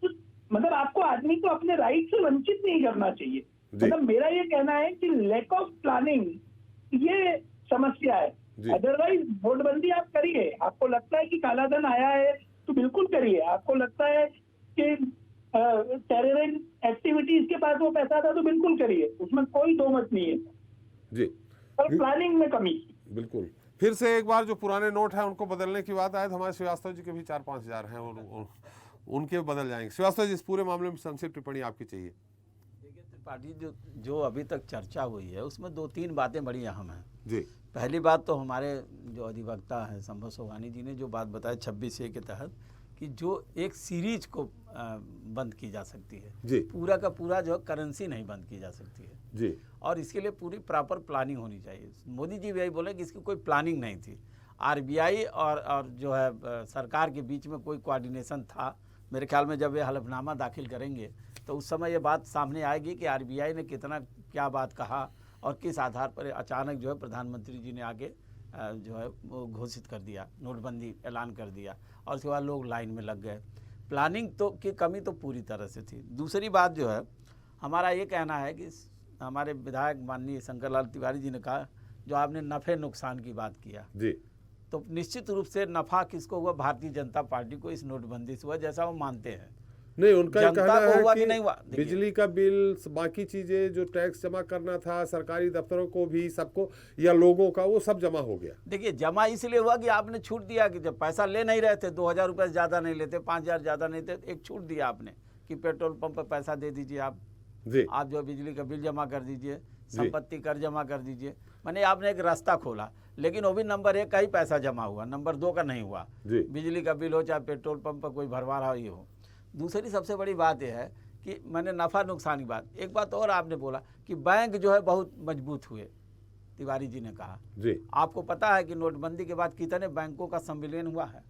तो मतलब आपको आदमी को अपने राइट से वंचित नहीं करना चाहिए। मतलब मेरा ये कहना है कि लैक ऑफ प्लानिंग ये समस्या है। अदरवाइज नोटबंदी आप करिए, आपको लगता है कि काला धन आया है तो बिल्कुल करिए, आपको लगता है कि टेररिस्ट एक्टिविटीज के पास वो पैसा था तो बिल्कुल करिए, उसमें कोई दो मत नहीं है जी। पर प्लानिंग में कमी। बिल्कुल। फिर से एक बार जो पुराने नोट हैं उनको बदलने की बात आए तो हमारे श्रीवास्तव जी के भी 4-5 हजार हैं, उनके बदल जाएंगे। श्रीवास्तव जी, इस पूरे मामले में संक्षिप्त टिप्पणी आपकी चाहिए। देखिए त्रिपाठी, जो अभी तक चर्चा हुई है उसमें 2-3 बातें बड़ी अहम हैं जी। पहली बात तो हमारे जो अधिवक्ता हैं संभव सोहानी जी ने जो बात बताई 26A के तहत कि जो एक सीरीज को बंद की जा सकती है जी। पूरा का पूरा जो करेंसी नहीं बंद की जा सकती है जी। और इसके लिए पूरी प्रॉपर प्लानिंग होनी चाहिए। मोदी जी भी यही बोले कि इसकी कोई प्लानिंग नहीं थी। RBI और जो है सरकार के बीच में कोई कोऑर्डिनेशन था। मेरे ख्याल में जब ये हलफनामा दाखिल करेंगे तो उस समय ये बात सामने आएगी कि RBI ने कितना क्या बात कहा और किस आधार पर अचानक जो है प्रधानमंत्री जी ने आगे जो है वो घोषित कर दिया, नोटबंदी ऐलान कर दिया और उसके बाद लोग लाइन में लग गए। प्लानिंग तो की कमी तो पूरी तरह से थी। दूसरी बात जो है हमारा ये कहना है कि हमारे विधायक माननीय शंकर लाल तिवारी जी ने कहा, जो आपने नफ़े नुकसान की बात किया जी, तो निश्चित रूप से नफ़ा किसको हुआ? भारतीय जनता पार्टी को इस नोटबंदी से हुआ, जैसा वो मानते हैं। नहीं, उनका ये जनता कहना को है हुआ कि कि नहीं हुआ? देखिए, बिजली का बिल, बाकी चीजें जो टैक्स जमा करना था सरकारी दफ्तरों को भी, सबको या लोगों का, वो सब जमा हो गया। देखिए जमा इसलिए हुआ कि आपने छूट दिया कि जब पैसा ले नहीं रहे थे, 2000 रुपये से ज़्यादा नहीं लेते, 5000 ज़्यादा नहीं थे, एक छूट दिया आपने कि पेट्रोल पंप पर पैसा दे दीजिए आप जो बिजली का बिल जमा कर दीजिए, संपत्ति कर जमा कर दीजिए। मैंने आपने एक रास्ता खोला, लेकिन वो भी नंबर 1 का ही पैसा जमा हुआ, नंबर 2 का नहीं हुआ। बिजली का बिल हो चाहे पेट्रोल पंप पर कोई भरवा रहा ही हो। दूसरी सबसे बड़ी बात यह है कि मैंने नफ़ा नुकसान की बात, एक बात और आपने बोला कि बैंक जो है बहुत मजबूत हुए, तिवारी जी ने कहा जी। आपको पता है कि नोटबंदी के बाद कितने बैंकों का संविलियन हुआ है?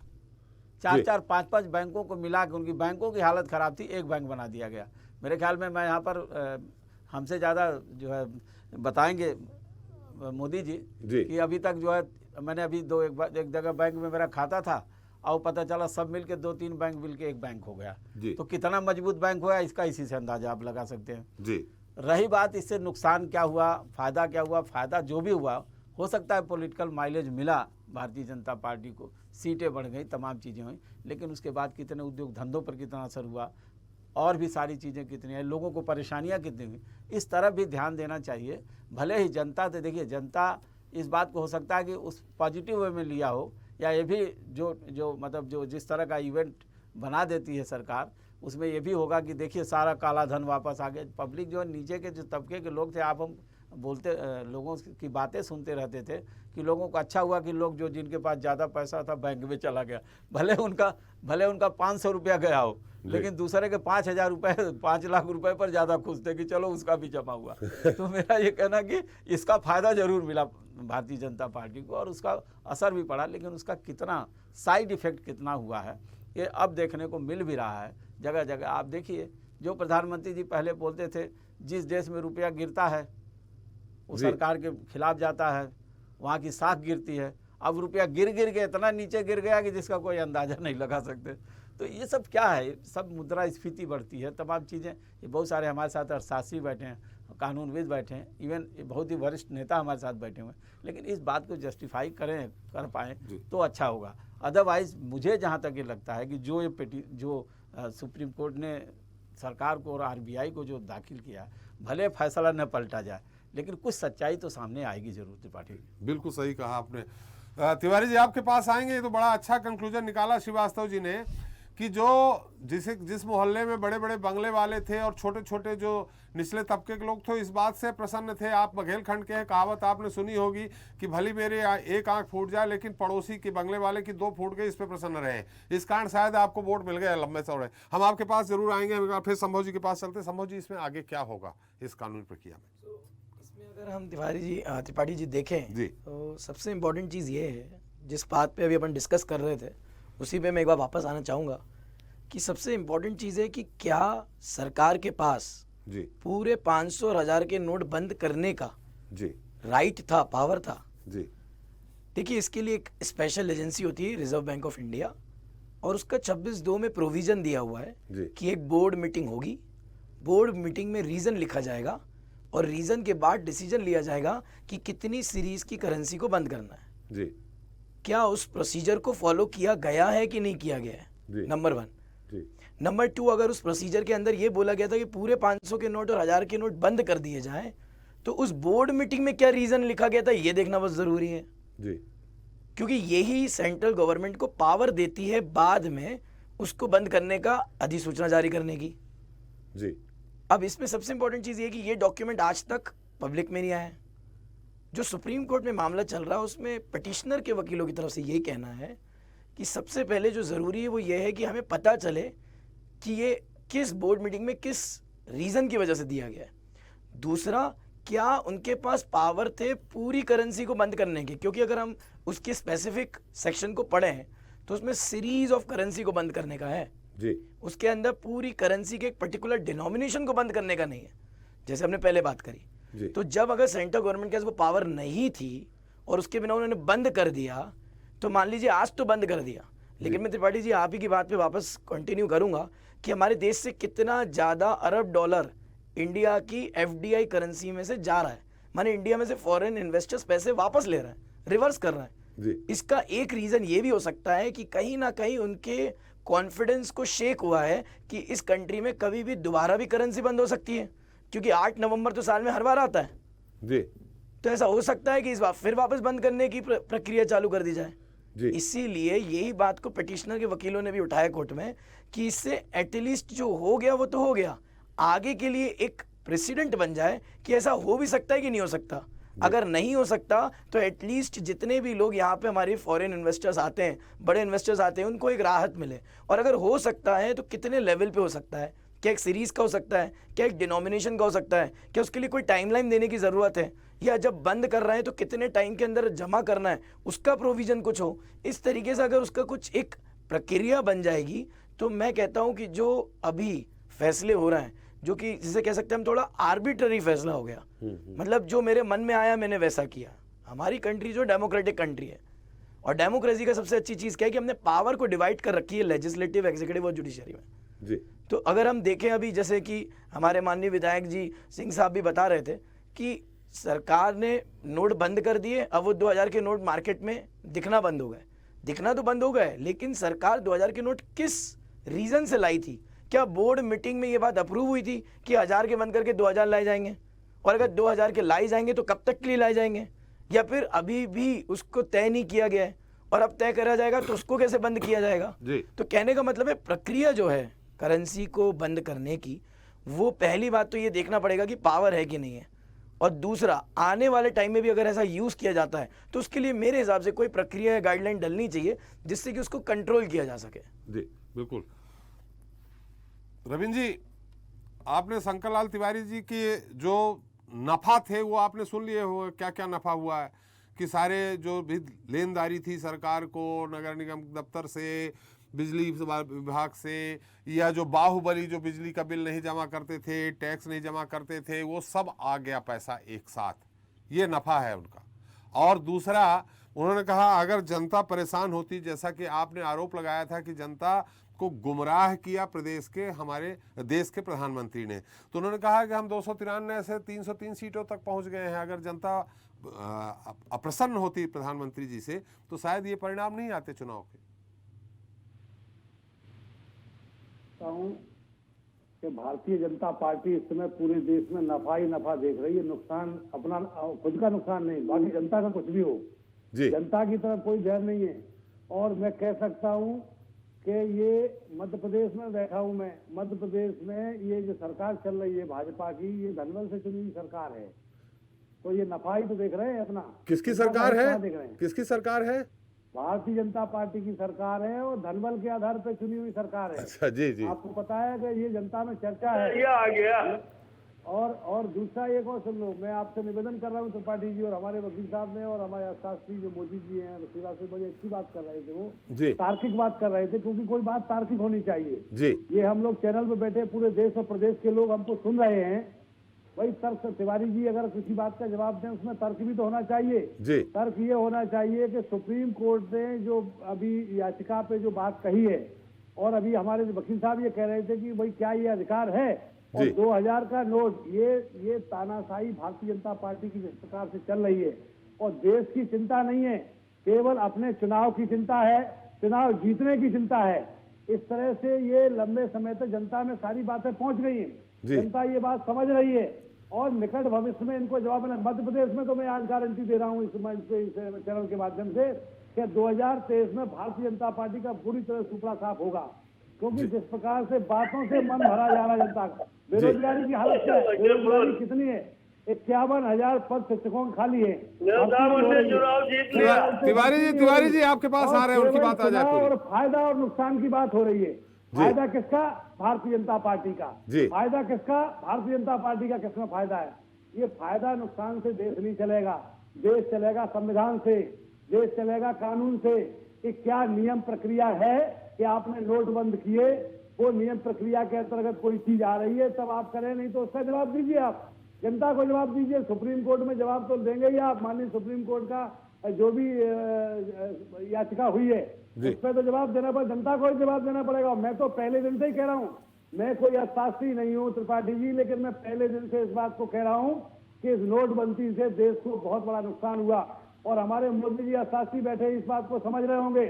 4-4, 5-5 बैंकों को मिला के उनकी बैंकों की हालत ख़राब थी, एक बैंक बना दिया गया। मेरे ख्याल में मैं यहाँ पर हमसे ज़्यादा जो है बताएंगे मोदी जी कि अभी तक जो है मैंने अभी एक जगह बैंक में मेरा खाता था और पता चला सब मिलके 2-3 बैंक मिलके एक बैंक हो गया। तो कितना मजबूत बैंक हुआ इसका इसी से अंदाजा आप लगा सकते हैं जी। रही बात इससे नुकसान क्या हुआ, फ़ायदा क्या हुआ, फ़ायदा जो भी हुआ हो सकता है पॉलिटिकल माइलेज मिला भारतीय जनता पार्टी को, सीटें बढ़ गई, तमाम चीज़ें हुई, लेकिन उसके बाद कितने उद्योग धंधों पर कितना असर हुआ और भी सारी चीज़ें कितनी हैं, लोगों को परेशानियां कितनी हुई, इस तरफ भी ध्यान देना चाहिए। भले ही जनता तो देखिए, जनता इस बात को हो सकता है कि उस पॉजिटिव वे में लिया हो, या ये भी जो मतलब जो जिस तरह का इवेंट बना देती है सरकार, उसमें ये भी होगा कि देखिए सारा काला धन वापस आ गया। पब्लिक जो नीचे के जो तबके के लोग थे, हम बोलते लोगों की बातें सुनते रहते थे कि लोगों को अच्छा हुआ कि लोग जो जिनके पास ज़्यादा पैसा था बैंक में चला गया, भले उनका 500 रुपया गया हो, लेकिन दूसरे के 5000 रुपये, 5 लाख रुपए पर ज़्यादा खुश थे कि चलो उसका भी जमा हुआ। तो मेरा ये कहना कि इसका फ़ायदा ज़रूर मिला भारतीय जनता पार्टी को और उसका असर भी पड़ा, लेकिन उसका कितना साइड इफ़ेक्ट कितना हुआ है ये अब देखने को मिल भी रहा है जगह जगह। आप देखिए, जो प्रधानमंत्री जी पहले बोलते थे जिस देश में रुपया गिरता है वो सरकार के खिलाफ जाता है, वहाँ की साख गिरती है। अब रुपया गिर के इतना नीचे गिर गया कि जिसका कोई अंदाज़ा नहीं लगा सकते। तो ये सब क्या है, सब मुद्रास्फीति बढ़ती है, तमाम चीज़ें। ये बहुत सारे हमारे साथ अर्थशास्त्री बैठे हैं, कानूनविद बैठे हैं, इवन बहुत ही वरिष्ठ नेता हमारे साथ बैठे हुए हैं, लेकिन इस बात को जस्टिफाई कर पाएँ तो अच्छा होगा। अदरवाइज़ मुझे जहाँ तक ये लगता है कि जो सुप्रीम कोर्ट ने सरकार को और RBI को जो दाखिल किया, भले फैसला न पलटा जाए, लेकिन कुछ सच्चाई तो सामने आएगी जरूर। त्रिपाठी, बिल्कुल सही कहा आपने। तिवारी जी, आपके पास आएंगे। तो बड़ा अच्छा कंक्लूजन निकाला श्रीवास्तव जी ने कि जिस मोहल्ले में बड़े बड़े बंगले वाले थे और छोटे छोटे जो निचले तबके के लोग थे, इस बात से प्रसन्न थे। आप बघेलखंड के, कहावत आपने सुनी होगी कि भली मेरे एक आंख फूट जाए लेकिन पड़ोसी के बंगले वाले की 2 फूट गई, इस पे प्रसन्न रहे। इस कारण शायद आपको वोट मिल गया लंबे चौड़े। हम आपके पास जरूर आएंगे, फिर संभव जी के पास चलते। संभव जी, इसमें आगे क्या होगा इस कानूनी प्रक्रिया में? इसमें अगर हम त्रिपाठी जी देखें जी, तो सबसे इम्पोर्टेंट चीज़ ये है, जिस बात पे अभी अपन डिस्कस कर रहे थे उसी पे मैं एक बार वापस आना चाहूँगा कि सबसे इम्पोर्टेंट चीज़ है कि क्या सरकार के पास जी पूरे 500 और 1000 के नोट बंद करने का जी राइट था, पावर था जी। देखिए, इसके लिए एक स्पेशल एजेंसी होती है रिजर्व बैंक ऑफ इंडिया, और उसका 26(2) में प्रोविजन दिया हुआ है कि एक बोर्ड मीटिंग होगी, बोर्ड मीटिंग में रीज़न लिखा जाएगा और रीज़न के बाद डिसीजन लिया जाएगा कि कितनी सीरीज की करेंसी को बंद करना है जी। क्या उस प्रोसीजर को फॉलो किया गया है कि नहीं किया गया है, नंबर 1। नंबर 2, अगर उस प्रोसीजर के अंदर ये बोला गया था कि पूरे 500 के नोट और 1000 के नोट बंद कर दिए जाएं, तो उस बोर्ड मीटिंग में क्या रीज़न लिखा गया था ये देखना बहुत ज़रूरी है जी, क्योंकि यही सेंट्रल गवर्नमेंट को पावर देती है बाद में उसको बंद करने का अधिसूचना जारी करने की। जी। अब इसमें सबसे इंपॉर्टेंट चीज़ ये कि ये डॉक्यूमेंट आज तक पब्लिक में नहीं आया है। जो सुप्रीम कोर्ट में मामला चल रहा है उसमें पिटिशनर के वकीलों की तरफ से यही कहना है कि सबसे पहले जो ज़रूरी है वो ये है कि हमें पता चले कि ये किस बोर्ड मीटिंग में किस रीज़न की वजह से दिया गया है। दूसरा, क्या उनके पास पावर थे पूरी करेंसी को बंद करने के, क्योंकि अगर हम उसके स्पेसिफिक सेक्शन को पढ़ें तो उसमें सीरीज ऑफ करेंसी को बंद करने का है जी। उसके अंदर पूरी करेंसी के एक पर्टिकुलर डिनोमिनेशन को बंद करने का नहीं है, जैसे हमने पहले बात करी जी। तो जब अगर सेंट्रल गवर्नमेंट के पास वो पावर नहीं थी और उसके बिना उन्होंने बंद कर दिया, तो मान लीजिए आज तो बंद कर दिया, लेकिन मैं त्रिपाठी जी आप ही की बात पे वापस कंटिन्यू करूंगा कि हमारे देश से कितना ज़्यादा अरब डॉलर इंडिया की FDI करेंसी में से जा रहा है, माने इंडिया में से फॉरेन इन्वेस्टर्स पैसे वापस ले रहे हैं, रिवर्स कर रहे हैं जी। इसका एक रीज़न ये भी हो सकता है कि कहीं ना कहीं उनके कॉन्फिडेंस को शेक हुआ है कि इस कंट्री में कभी भी दोबारा भी करेंसी बंद हो सकती है, क्योंकि 8 नवंबर तो साल में हर बार आता है जी। तो ऐसा हो सकता है कि इस बार फिर वापस बंद करने की प्रक्रिया चालू कर दी जाए जी। इसीलिए यही बात को पिटिशनर के वकीलों ने भी उठाया कोर्ट में कि इससे एटलीस्ट जो हो गया वो तो हो गया, आगे के लिए एक प्रेसिडेंट बन जाए कि ऐसा हो भी सकता है कि नहीं हो सकता। अगर नहीं हो सकता तो एटलीस्ट जितने भी लोग यहाँ पे हमारे फॉरेन इन्वेस्टर्स आते हैं, बड़े इन्वेस्टर्स आते हैं, उनको एक राहत मिले। और अगर हो सकता है तो कितने लेवल पे हो सकता है, क्या एक सीरीज़ का हो सकता है, क्या एक डिनोमिनेशन का हो सकता है, क्या उसके लिए कोई टाइमलाइन देने की ज़रूरत है, या जब बंद कर रहे हैं तो कितने टाइम के अंदर जमा करना है उसका प्रोविज़न कुछ हो। इस तरीके से अगर उसका कुछ एक प्रक्रिया बन जाएगी तो मैं कहता हूँ कि जो अभी फैसले हो रहे हैं, जो कि जिसे कह सकते हैं हम थोड़ा आर्बिट्ररी फैसला हो गया, मतलब जो मेरे मन में आया मैंने वैसा किया। हमारी कंट्री जो डेमोक्रेटिक कंट्री है और डेमोक्रेसी का सबसे अच्छी चीज़ क्या है कि हमने पावर को डिवाइड कर रखी है लेजिस्लेटिव, एग्जीक्यूटिव और जुडिशरी में जी। तो अगर हम देखें अभी जैसे कि हमारे माननीय विधायक जी सिंह साहब भी बता रहे थे कि सरकार ने नोट बंद कर दिए, अब वो 2000 के नोट मार्केट में दिखना बंद हो गए। दिखना तो बंद हो गए, लेकिन सरकार 2000 के नोट किस रीज़न से लाई थी? क्या बोर्ड मीटिंग में ये बात अप्रूव हुई थी कि 1000 के बंद करके 2000 लाए जाएंगे? और अगर 2000 के लाई जाएंगे तो कब तक के लिए लाए जाएंगे? या फिर अभी भी उसको तय नहीं किया गया है और अब तय करा जाएगा तो उसको कैसे बंद किया जाएगा? तो कहने का मतलब है प्रक्रिया जो है करेंसी को बंद करने की, वो पहली बात तो ये देखना पड़ेगा कि पावर है कि नहीं है, और दूसरा आने वाले टाइम में भी अगर ऐसा यूज़ किया जाता है तो उसके लिए मेरे हिसाब से कोई प्रक्रिया या गाइडलाइन डलनी चाहिए जिससे कि उसको कंट्रोल किया जा सके। जी बिल्कुल। रविंद्र जी, आपने शंकर लाल तिवारी जी के जो नफ़ा थे वो आपने सुन लिए हो, क्या क्या नफ़ा हुआ है कि सारे जो भी लेनदारी थी सरकार को नगर निगम दफ्तर से, बिजली विभाग से, या जो बाहुबली जो बिजली का बिल नहीं जमा करते थे, टैक्स नहीं जमा करते थे, वो सब आ गया पैसा एक साथ, ये नफ़ा है उनका। और दूसरा उन्होंने कहा अगर जनता परेशान होती, जैसा कि आपने आरोप लगाया था कि जनता को गुमराह किया प्रदेश के हमारे देश के प्रधानमंत्री ने, तो उन्होंने कहा कि हम 293 से 303 सीटों तक पहुंच गए हैं। अगर जनता अप्रसन्न होती प्रधानमंत्री जी से तो शायद ये परिणाम नहीं आते चुनाव के। कि भारतीय जनता पार्टी इस समय पूरे देश में नफा ही नफा देख रही है, नुकसान अपना खुद का नुकसान नहीं, बाकी जनता का कुछ भी हो जी। जनता की तरफ कोई ध्यान नहीं है। और मैं कह सकता हूँ कि ये मध्य प्रदेश में बैठा हूँ मैं, मध्य प्रदेश में ये जो सरकार चल रही है भाजपा की, ये धनबल से चुनी हुई सरकार है, तो ये नफा ही तो देख रहे हैं अपना। किसकी सरकार है? देख रहे हैं किसकी सरकार है? भारतीय जनता पार्टी की सरकार है और धनबल के आधार पर चुनी हुई सरकार है। अच्छा जी जी। आपको पता है कि ये जनता में चर्चा है, ये आ गया। और दूसरा एक और सुन लो, मैं आपसे निवेदन कर रहा हूँ त्रिपाठी जी और हमारे वकील साहब ने और हमारे शास्त्री जो मोदी जी हैं, शिवराज से बड़ी अच्छी बात कर रहे थे, वो जी तार्किक बात कर रहे थे, क्योंकि कोई बात तार्किक होनी चाहिए जी। ये हम लोग चैनल पे बैठे पूरे देश और प्रदेश के लोग हमको सुन रहे हैं, वही तर्क तिवारी जी अगर किसी बात का जवाब दें उसमें तर्क भी तो होना चाहिए जी। तर्क ये होना चाहिए कि सुप्रीम कोर्ट ने जो अभी याचिका पे जो बात कही है, और अभी हमारे वकील साहब ये कह रहे थे कि भाई क्या ये अधिकार है, और 2000 का नोट ये तानाशाही भारतीय जनता पार्टी की सरकार से चल रही है और देश की चिंता नहीं है, केवल अपने चुनाव की चिंता है, चुनाव जीतने की चिंता है। इस तरह से ये लंबे समय तक जनता में सारी बातें पहुंच गई हैं, जनता ये बात समझ रही है और निकट भविष्य में इनको जवाब मिला। मध्य प्रदेश में तो मैं आज गारंटी दे रहा हूँ इस चैनल के माध्यम से कि 2023 में भारतीय जनता पार्टी का पूरी तरह सुपड़ा साफ होगा। क्योंकि जिस प्रकार से बातों से मन भरा जा रहा है जनता का। बेरोजगारी की हालत क्या है, बेरोजगारी कितनी है? 51,000 पद शिक्षकों के खाली है। चुनाव जीत लिया। तिवारी जी आपके पास आ रहे हैं, उनकी बात आ जाए पूरी। और फायदा और नुकसान की बात हो रही है। फायदा किसका? भारतीय जनता पार्टी का। फायदा किसका? भारतीय जनता पार्टी का। किसमें फायदा है? ये फायदा नुकसान से देश नहीं चलेगा। देश चलेगा संविधान से, देश चलेगा कानून से। कि क्या नियम प्रक्रिया है कि आपने नोट बंद किए, वो नियम प्रक्रिया के अंतर्गत कोई चीज आ रही है तब आप करें, नहीं तो उसका जवाब दीजिए। आप जनता को जवाब दीजिए। सुप्रीम कोर्ट में जवाब तो देंगे ही आप। माननीय सुप्रीम कोर्ट का जो भी याचिका हुई है उस पर तो जवाब देना पड़ेगा, जनता को ही जवाब देना पड़ेगा। मैं तो पहले दिन से ही कह रहा हूँ, मैं कोई अशास्त्री नहीं हूँ त्रिपाठी जी, लेकिन मैं पहले दिन से इस बात को कह रहा हूँ कि इस नोटबंदी से देश को बहुत बड़ा नुकसान हुआ। और हमारे मोदी जी अशास्त्री बैठे इस बात को समझ रहे होंगे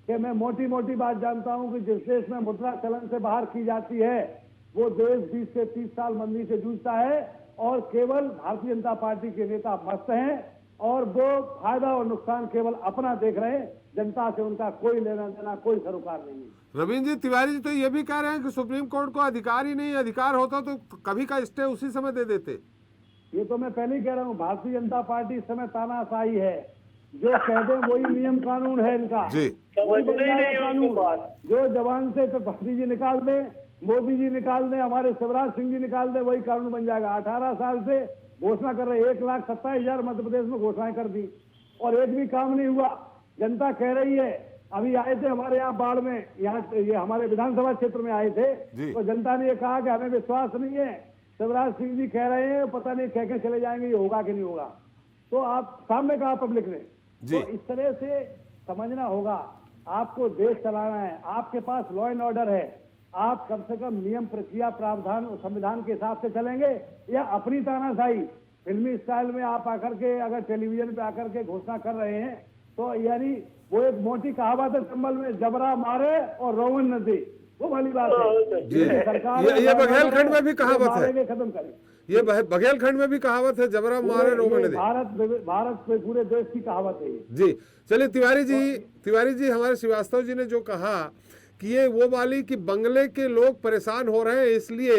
कि मैं मोटी मोटी बात जानता हूं कि जिस देश में मुद्रा चलन से बाहर की जाती है वो देश 20 से 30 साल मंदी से जूझता है और केवल भारतीय जनता पार्टी के नेता मस्त हैं और वो फायदा और नुकसान केवल अपना देख रहे हैं। जनता से उनका कोई लेना देना, कोई सरोकार नहीं है। रवींद्र जी, तिवारी जी तो ये भी कह रहे हैं कि सुप्रीम कोर्ट को अधिकार ही नहीं, अधिकार होता तो कभी का स्टे उसी समय दे देते। ये तो मैं पहले ही कह रहा हूँ, भारतीय जनता पार्टी इस समय तानाशाही है। जो कहते हैं वही नियम कानून है इनका। कानून जो जवान से त्रिपाठी जी निकाल दे, मोदी जी निकाल दे, हमारे शिवराज सिंह जी निकाल दे, वही कानून बन जाएगा। 18 साल से घोषणा कर रहे, 1,27,000 मध्य प्रदेश में घोषणाएं कर दी और एक भी काम नहीं हुआ। जनता कह रही है, अभी आए थे हमारे यहाँ बाढ़ में, यहाँ ये हमारे विधानसभा क्षेत्र में आए थे, तो जनता ने ये कहा कि हमें विश्वास नहीं है। शिवराज सिंह जी कह रहे हैं पता नहीं कह के चले जाएंगे, ये होगा कि नहीं होगा। तो आप सामने कहा पब्लिक ने, तो इस तरह से समझना होगा। आपको देश चलाना है, आपके पास लॉ एंड ऑर्डर है, आप कम से कम नियम प्रक्रिया प्रावधान और संविधान के हिसाब से चलेंगे या अपनी तानाशाही फिल्मी स्टाइल में आप आकर के अगर टेलीविजन पे आकर के घोषणा कर रहे हैं तो यानी वो एक मोटी कहावत है चंबल में, जबरा मारे और रोवन न दे, वो वाली बात है। सरकार ये बघेलखंड में भी कहावत है, खत्म करें। ये बघेलखंड में भी कहावत है, जबरा मारे रोवन न दे। भारत में पूरे देश की कहावत है जी। चलिए तिवारी जी हमारे श्रीवास्तव जी ने जो कहा कि ये वो वाली कि बंगले के लोग परेशान हो रहे हैं इसलिए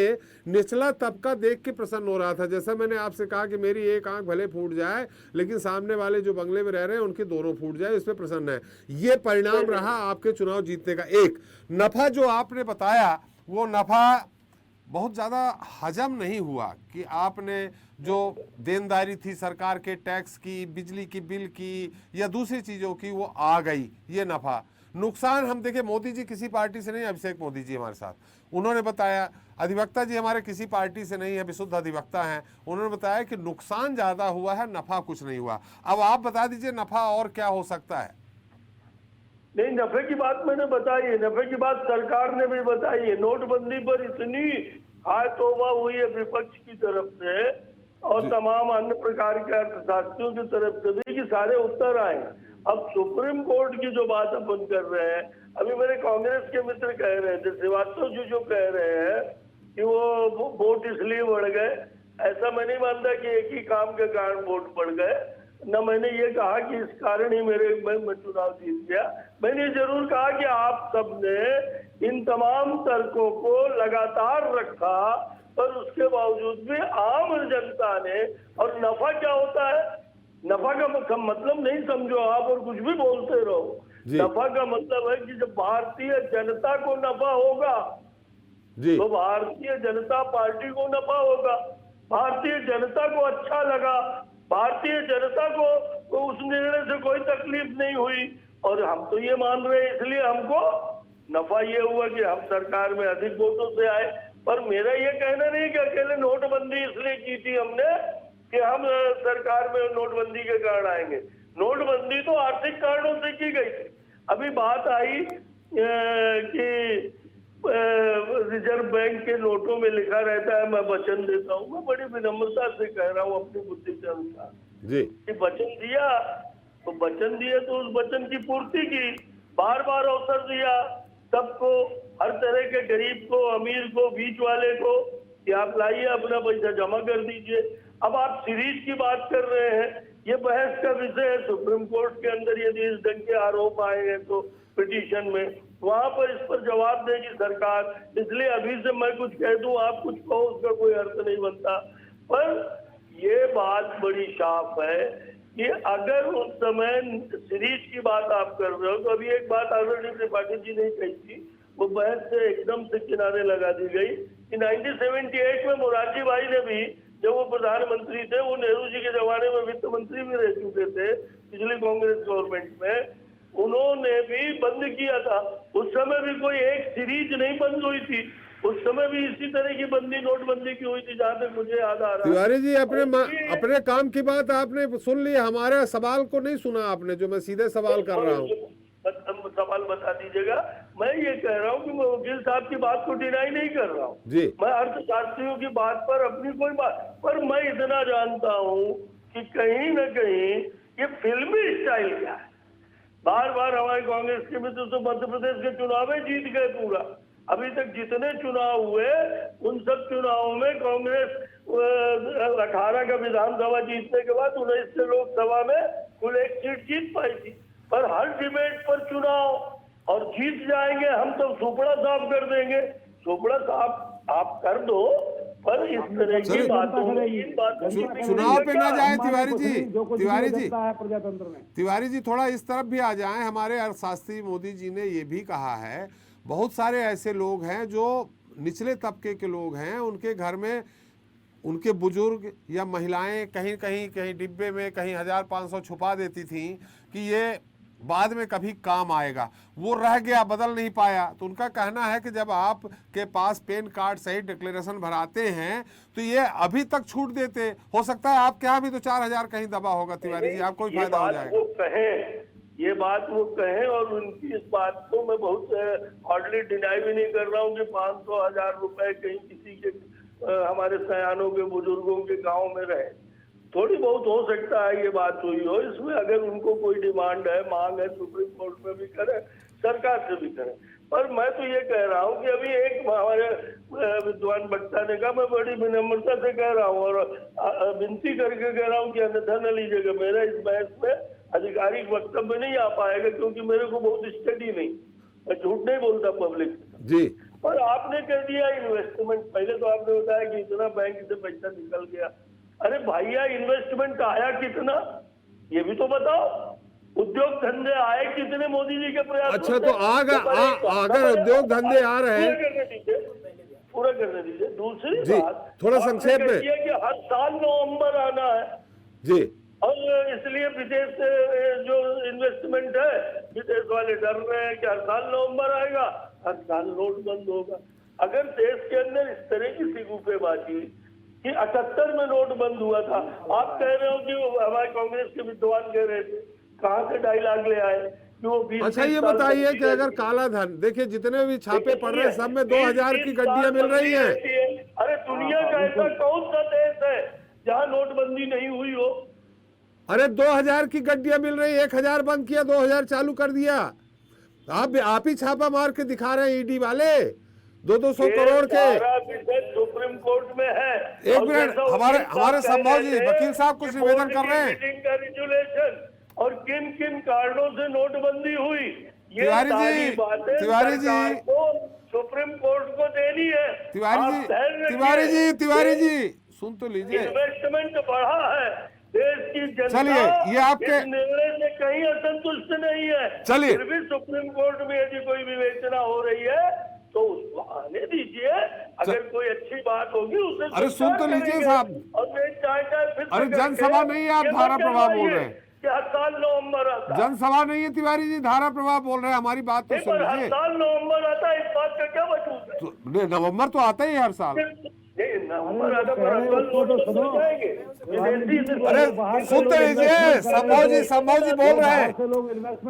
निचला तबका देख के प्रसन्न हो रहा था। जैसा मैंने आपसे कहा कि मेरी एक आंख भले फूट जाए लेकिन सामने वाले जो बंगले में रह रहे हैं उनके दोनों फूट जाए, इस पे प्रसन्न है। ये परिणाम रहा आपके चुनाव जीतने का। एक नफा जो आपने बताया वो नफा बहुत ज्यादा हजम नहीं हुआ कि आपने जो देनदारी थी सरकार के टैक्स की, बिजली की बिल की या दूसरी चीजों की, वो आ गई, ये नफा। नुकसान हम देखें, मोदी जी किसी पार्टी से नहीं, अभिषेक मोदी जी हमारे साथ, उन्होंने बताया, अधिवक्ता जी हमारे किसी पार्टी से नहीं है, विशुद्ध अधिवक्ता हैं, उन्होंने बताया कि नुकसान ज्यादा हुआ है, नफा कुछ नहीं हुआ। अब आप बता दीजिए नफा और क्या हो सकता है। नहीं, नफे की बात मैंने बताई है, नफे की बात सरकार ने भी बताई है। नोटबंदी पर इतनी हाय तौबा हुई है विपक्ष की तरफ से और तमाम अन्य प्रकार के अर्थशास्त्रियों की तरफ से भी कि सारे उत्तर आए। अब सुप्रीम कोर्ट की जो बात अपन कर रहे हैं, अभी मेरे कांग्रेस के मित्र कह रहे थे, श्रीवास्तव जी जो कह रहे हैं कि वो वोट इसलिए बढ़ गए, ऐसा मैं नहीं मानता कि एक ही काम के कारण वोट बढ़ गए। न मैंने ये कहा कि इस कारण ही मैं चुनाव जीत गया। मैंने जरूर कहा कि आप सबने इन तमाम तर्कों को लगातार रखा पर उसके बावजूद भी आम जनता ने, और नफा क्या होता है, नफा का मतलब नहीं समझो आप और कुछ भी बोलते रहो। नफा का मतलब है कि जब भारतीय जनता को नफा होगा तो भारतीय जनता पार्टी को नफा होगा, भारतीय जनता को अच्छा लगा, भारतीय जनता को तो उस निर्णय से कोई तकलीफ नहीं हुई और हम तो ये मान रहे हैं इसलिए हमको नफा ये हुआ कि हम सरकार में अधिक वोटों से आए। पर मेरा ये कहना नहीं कि अकेले नोटबंदी इसलिए की थी हमने कि हम सरकार में नोटबंदी के कारण आएंगे। नोटबंदी तो आर्थिक कारणों से की गई थी। अभी बात आई कि रिजर्व बैंक के नोटों में लिखा रहता है मैं वचन देता हूँ। मैं बड़ी विनम्रता से कह रहा हूँ अपनी बुद्धि के अनुसार कि वचन दिया तो वचन दिए तो उस वचन की पूर्ति की, बार बार अवसर दिया सबको, हर तरह के गरीब को, अमीर को, बीच वाले को कि आप लाइए अपना पैसा जमा कर दीजिए। अब आप सीरीज की बात कर रहे हैं, ये बहस का विषय है। सुप्रीम कोर्ट के अंदर यदि इस ढंग के आरोप आए हैं तो पिटीशन में वहां पर इस पर जवाब देगी सरकार। इसलिए अभी से मैं कुछ कह दूं, आप कुछ कहो, उसका कोई अर्थ नहीं बनता। पर ये बात बड़ी साफ है कि अगर उस समय सीरीज की बात आप कर रहे हो, तो अभी एक बात आदरणीय त्रिपाठी जी ने कही थी, वो बहस से एकदम से किनारे लगा दी गई कि 1978 में मोरारजी भाई ने भी, जब वो प्रधानमंत्री थे, वो नेहरू जी के जमाने में वित्त मंत्री भी रह चुके थे पिछली कांग्रेस गवर्नमेंट में, उन्होंने भी बंद किया था। उस समय भी कोई एक सीरीज नहीं बंद हुई थी, उस समय भी इसी तरह की बंदी, नोटबंदी की हुई थी, जहां तक मुझे याद आ रहा है। तिवारी जी, अपने काम की बात आपने सुन ली, हमारे सवाल को नहीं सुना आपने, जो मैं सीधे सवाल कर रहा हूँ। सवाल बता दीजिएगा। मैं ये कह रहा हूँ कि मैं वकील साहब की बात को डिनाई नहीं कर रहा हूँ जी। मैं अर्थशास्त्रियों की बात पर अपनी कोई बात पर मैं इतना जानता हूँ कि कहीं न कहीं ये फिल्मी स्टाइल क्या है। बार बार हमारे कांग्रेस के मित्र तो मध्य प्रदेश के चुनाव में जीत गए पूरा। अभी तक जितने चुनाव हुए उन सब चुनावों में कांग्रेस 18 का विधानसभा जीतने के बाद 19 से लोकसभा में कुल एक सीट जीत पाई थी। पर हर डिबेट पर चुनाव और जीत जाएंगे हम तो सुपड़ा साफ कर देंगे। सुपड़ा साफ आप कर दो, पर इस तरह की बातों में चुनाव पे ना जाए तिवारी जी। तिवारी जी, प्रजातंत्र में तिवारी जी थोड़ा इस तरफ भी आ जाएं। हमारे अर्थशास्त्री मोदी जी ने ये भी कहा है, बहुत सारे ऐसे लोग हैं जो निचले तबके के लोग हैं, उनके घर में उनके बुजुर्ग या महिलाएं कहीं कहीं कहीं डिब्बे में कहीं 1500 छुपा देती थी कि ये बाद में कभी काम आएगा, वो रह गया, बदल नहीं पाया। तो उनका कहना है कि जब आपके पास पैन कार्ड सहित डिक्लेरेशन भराते हैं तो ये अभी तक छूट देते, हो सकता है आपके यहाँ भी तो 4000 कहीं दबा होगा। तिवारी जी, आपको भी फायदा हो जाएगा। वो कहें, ये बात वो कहें, और उनकी इस बात को मैं बहुत हार्डली डिनाई भी नहीं कर रहा हूँ कि 500-1000 रुपए कहीं किसी के हमारे सयानों के बुजुर्गों के गांव में रहे। थोड़ी बहुत हो सकता है ये बात हुई हो, इसमें अगर उनको कोई डिमांड है, मांग है, सुप्रीम कोर्ट में भी करें, सरकार से भी करें। पर मैं तो ये कह रहा हूँ कि अभी एक हमारे विद्वान वक्ता ने कहा, मैं बड़ी विनम्रता से कह रहा हूँ और विनती करके कह रहा हूँ कि अन्यथा न लीजिएगा। मेरा इस बहस में आधिकारिक वक्तव्य नहीं आ पाएगा क्योंकि मेरे को बहुत स्टडी नहीं, मैं झूठ नहीं बोलता पब्लिक जी। पर आपने कह दिया इन्वेस्टमेंट, पहले तो आपने बताया कि इतना बैंक से पैसा निकल गया। अरे भैया, इन्वेस्टमेंट आया कितना ये भी तो बताओ। उद्योग धंधे आए कितने मोदी जी के प्रयास। अच्छा, तो अगर उद्योग धंधे आ रहे हैं, पूरा करने दीजिए। दूसरी जी, बात थोड़ा संक्षेप में कि हर साल नवंबर आना है जी, और इसलिए विदेश से जो इन्वेस्टमेंट है, विदेश वाले डर रहे हैं कि हर साल नवंबर आएगा, हर साल नोट बंद होगा। अगर देश के अंदर इस तरह की सिगुफेबाजी कि 78 में नोट बंद हुआ था, आप कह रहे हो कि हमारे कांग्रेस के विद्वान कह रहे थे, कहाँ से डायलॉग ले आए कि वो 20। अच्छा, ये बताइए कि अगर काला धन, देखिए जितने भी छापे पड़ रहे हैं सब में 2000 की गड्डियां मिल रही हैं। अरे दुनिया का ऐसा कौन सा देश है जहाँ नोटबंदी नहीं हुई हो? अरे 2000 की गड्डियां मिल रही, 1000 बंद किया, 2000 चालू कर दिया। आप ही छापा मार के दिखा रहे हैं ईडी वाले 200 करोड़ के। सुप्रीम कोर्ट में है। एक मिनट, हमारे संभव जी वकील साहब कुछ निवेदन कर रहे हैं। और किन किन कारणों से नोटबंदी हुई, ये तिवारी जी को सुप्रीम कोर्ट को देनी है। तिवारी जी सुन तो लीजिए। इन्वेस्टमेंट बढ़ा है, देश की जनता चलिए, ये आपके निर्णय से कहीं असंतुष्ट नहीं है। चलिए, फिर भी सुप्रीम कोर्ट में यदि कोई विवेचना हो रही है तो उसको आने दीजिए। अगर कोई अच्छी बात होगी उसे। अरे सुन तो लीजिए साहब। और फिर अरे जनसभा नहीं है, आप धारा प्रभाव बोल रहे हैं। हर साल नवंबर आता, जनसभा नहीं है तिवारी जी, धारा प्रभाव बोल रहे हैं। हमारी बात तो सुन लीजिए। हर साल नवंबर आता है, इस बात का क्या वजूद है? नवंबर तो आता ही हर साल। अरे सुनते लीजिए, संभव जी बोल रहे हैं।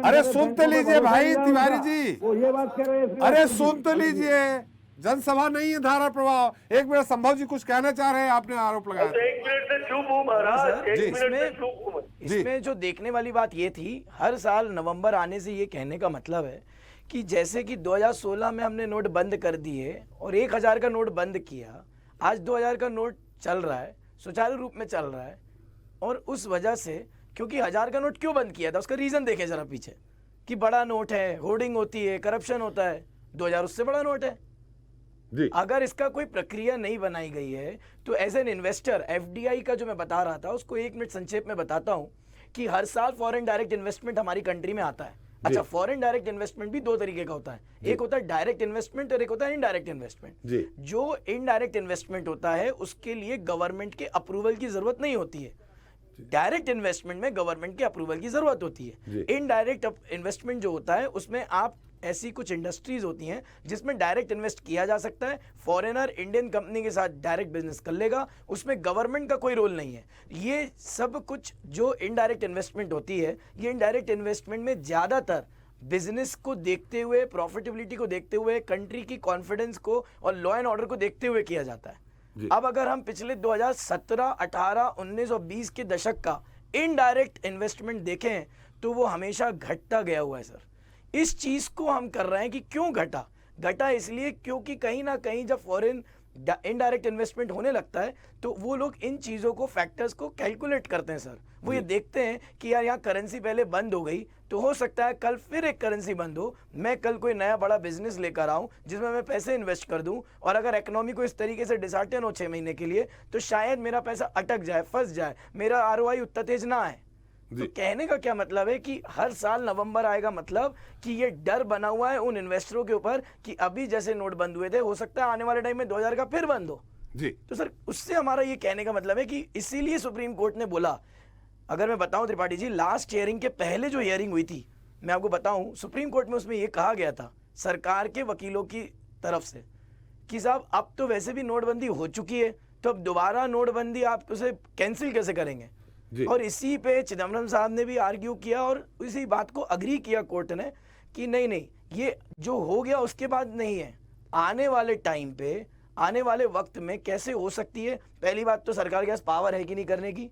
अरे सुनते लीजिए भाई तिवारी जी, वो ये बात कह रहे हैं। अरे सुनते लीजिए, जनसभा नहीं है धारा प्रभाव। एक मिनट, संभव जी कुछ कहना चाह रहे हैं, आपने आरोप लगाया। एक मिनट से चुप हूँ महाराज, एक मिनट से चुप हूँ। इसमें जो देखने वाली बात ये थी, हर साल नवंबर आने से ये कहने का मतलब है कि जैसे कि 2016 में हमने नोट बंद कर दिए और 1000 का नोट बंद किया, आज 2000 का नोट चल रहा है, सुचारू रूप में चल रहा है। और उस वजह से, क्योंकि 1000 का नोट क्यों बंद किया था उसका रीजन देखें जरा पीछे। कि बड़ा नोट है, होर्डिंग होती है, करप्शन होता है। 2000 उससे बड़ा नोट है जी। अगर इसका कोई प्रक्रिया नहीं बनाई गई है तो एज एन इन्वेस्टर एफडीआई का जो मैं बता रहा था उसको 1 मिनट संक्षेप में बताता हूं कि हर साल फॉरेन डायरेक्ट इन्वेस्टमेंट हमारी कंट्री में आता है। अच्छा, फॉरेन डायरेक्ट इन्वेस्टमेंट भी 2 तरीके का होता है, एक होता है डायरेक्ट इन्वेस्टमेंट और एक होता है इनडायरेक्ट इन्वेस्टमेंट। जो इनडायरेक्ट इन्वेस्टमेंट होता है उसके लिए गवर्नमेंट के अप्रूवल की जरूरत नहीं होती है, डायरेक्ट इन्वेस्टमेंट में गवर्नमेंट के अप्रूवल की जरूरत होती है। इनडायरेक्ट इन्वेस्टमेंट जो होता है उसमें आप ऐसी कुछ इंडस्ट्रीज होती हैं जिसमें डायरेक्ट इन्वेस्ट किया जा सकता है, फॉरेनर इंडियन कंपनी के साथ डायरेक्ट बिजनेस कर लेगा, उसमें गवर्नमेंट का कोई रोल नहीं है। ये सब कुछ जो इनडायरेक्ट इन्वेस्टमेंट होती है, ये इनडायरेक्ट इन्वेस्टमेंट में ज़्यादातर बिजनेस को देखते हुए, प्रॉफिटेबिलिटी को देखते हुए, कंट्री की कॉन्फिडेंस को और लॉ एंड ऑर्डर को देखते हुए किया जाता है। अब अगर हम पिछले 2017, 18, 19 और 20 के दशक का इनडायरेक्ट इन्वेस्टमेंट देखें तो वो हमेशा घटता गया हुआ है सर। इस चीज को हम कर रहे हैं कि क्यों घटा इसलिए क्योंकि कहीं ना कहीं जब फॉरेन इनडायरेक्ट इन्वेस्टमेंट होने लगता है तो वो लोग इन चीज़ों को, फैक्टर्स को कैलकुलेट करते हैं सर। वो ये देखते हैं कि यार यहाँ करेंसी पहले बंद हो गई तो हो सकता है कल फिर एक करेंसी बंद हो, मैं कल कोई नया बड़ा बिजनेस लेकर आऊँ जिसमें मैं पैसे इन्वेस्ट कर दूँ और अगर इकोनॉमी को इस तरीके से डिसऑर्डर हो 6 महीने के लिए तो शायद मेरा पैसा अटक जाए, फंस जाए, मेरा आरओआई उतना तेज ना आए। तो कहने का क्या मतलब है कि हर साल नवंबर आएगा मतलब कि ये डर बना हुआ है उन इन्वेस्टरों के ऊपर कि अभी जैसे नोट बंद हुए थे हो सकता है आने वाले टाइम में 2000 का फिर बंद हो जी। तो सर उससे हमारा ये कहने का मतलब है कि इसीलिए सुप्रीम कोर्ट ने बोला, अगर मैं बताऊं त्रिपाठी जी, लास्ट हियरिंग के पहले जो हियरिंग हुई थी मैं आपको बताऊं सुप्रीम कोर्ट में उसमें ये कहा गया था सरकार के वकीलों की तरफ से कि साहब अब तो वैसे भी नोटबंदी हो चुकी है तो अब दोबारा नोटबंदी आप उसे कैंसिल कैसे करेंगे। और इसी पे चिदम्बरम साहब ने भी आर्ग्यू किया और इसी बात को अग्री किया कोर्ट ने कि नहीं ये जो हो गया उसके बाद नहीं है, आने वाले टाइम पे, आने वाले वक्त में कैसे हो सकती है। पहली बात तो सरकार के पास पावर है कि नहीं करने की,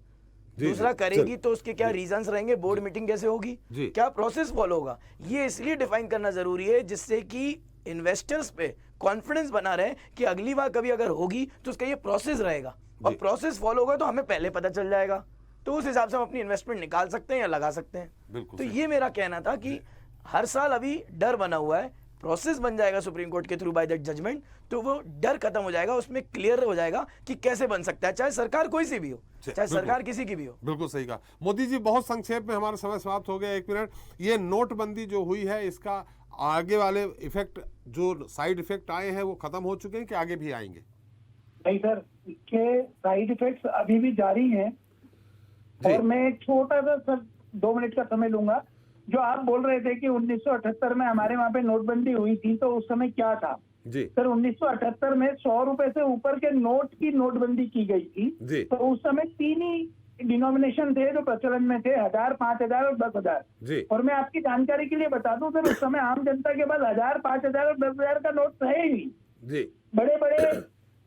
दूसरा करेगी तो उसके क्या रीजंस रहेंगे, बोर्ड मीटिंग कैसे होगी, क्या प्रोसेस फॉलो होगा, ये इसलिए डिफाइन करना जरूरी है जिससे कि इन्वेस्टर्स पे कॉन्फिडेंस बना रहे कि अगली बार कभी अगर होगी तो उसका ये प्रोसेस रहेगा और प्रोसेस फॉलो होगा तो हमें पहले पता चल जाएगा, तो उस हिसाब से हम अपनी इन्वेस्टमेंट निकाल सकते हैं या लगा सकते हैं। तो ये मेरा कहना था कि हर साल अभी डर बना हुआ है, प्रोसेस बन जाएगा सुप्रीम कोर्ट के थ्रू बाय दैट जजमेंट तो वो डर खत्म हो जाएगा, उसमें क्लियर हो जाएगा कि कैसे बन सकता है, चाहे सरकार कोई सी भी हो, चाहे सरकार किसी की भी हो। बिल्कुल सही कहा मोदी जी। बहुत संक्षेप में हमारा समय समाप्त हो गया, 1 मिनट। ये नोटबंदी जो हुई है इसका आगे वाले इफेक्ट, जो साइड इफेक्ट आए हैं वो खत्म हो चुके हैं कि आगे भी आएंगे? नहीं सर, इसके साइड इफेक्ट्स अभी भी जारी हैं और मैं एक छोटा सा सर 2 मिनट का समय लूंगा। जो आप बोल रहे थे कि 1978 में हमारे वहां पे नोटबंदी हुई थी तो उस समय क्या था जी सर? 1978 में 100 रुपए से ऊपर के नोट की नोटबंदी की गई थी जी। तो उस समय 3 ही डिनोमिनेशन थे जो प्रचलन में थे, 1000, 5000 और 10,000 जी। और मैं आपकी जानकारी के लिए बता दूं सर, उस समय आम जनता के पास 1000, 5000 और 10,000 का नोट थे ही नहीं जी। बड़े बड़े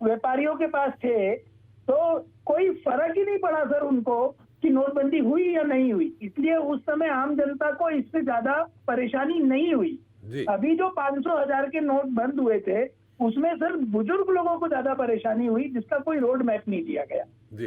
व्यापारियों के पास थे तो कोई फर्क ही नहीं पड़ा सर उनको कि नोटबंदी हुई या नहीं हुई, इसलिए उस समय आम जनता को इससे ज्यादा परेशानी नहीं हुई। अभी जो 500,000 के नोट बंद हुए थे उसमें सर बुजुर्ग लोगों को ज्यादा परेशानी हुई जिसका कोई रोड मैप नहीं दिया गया।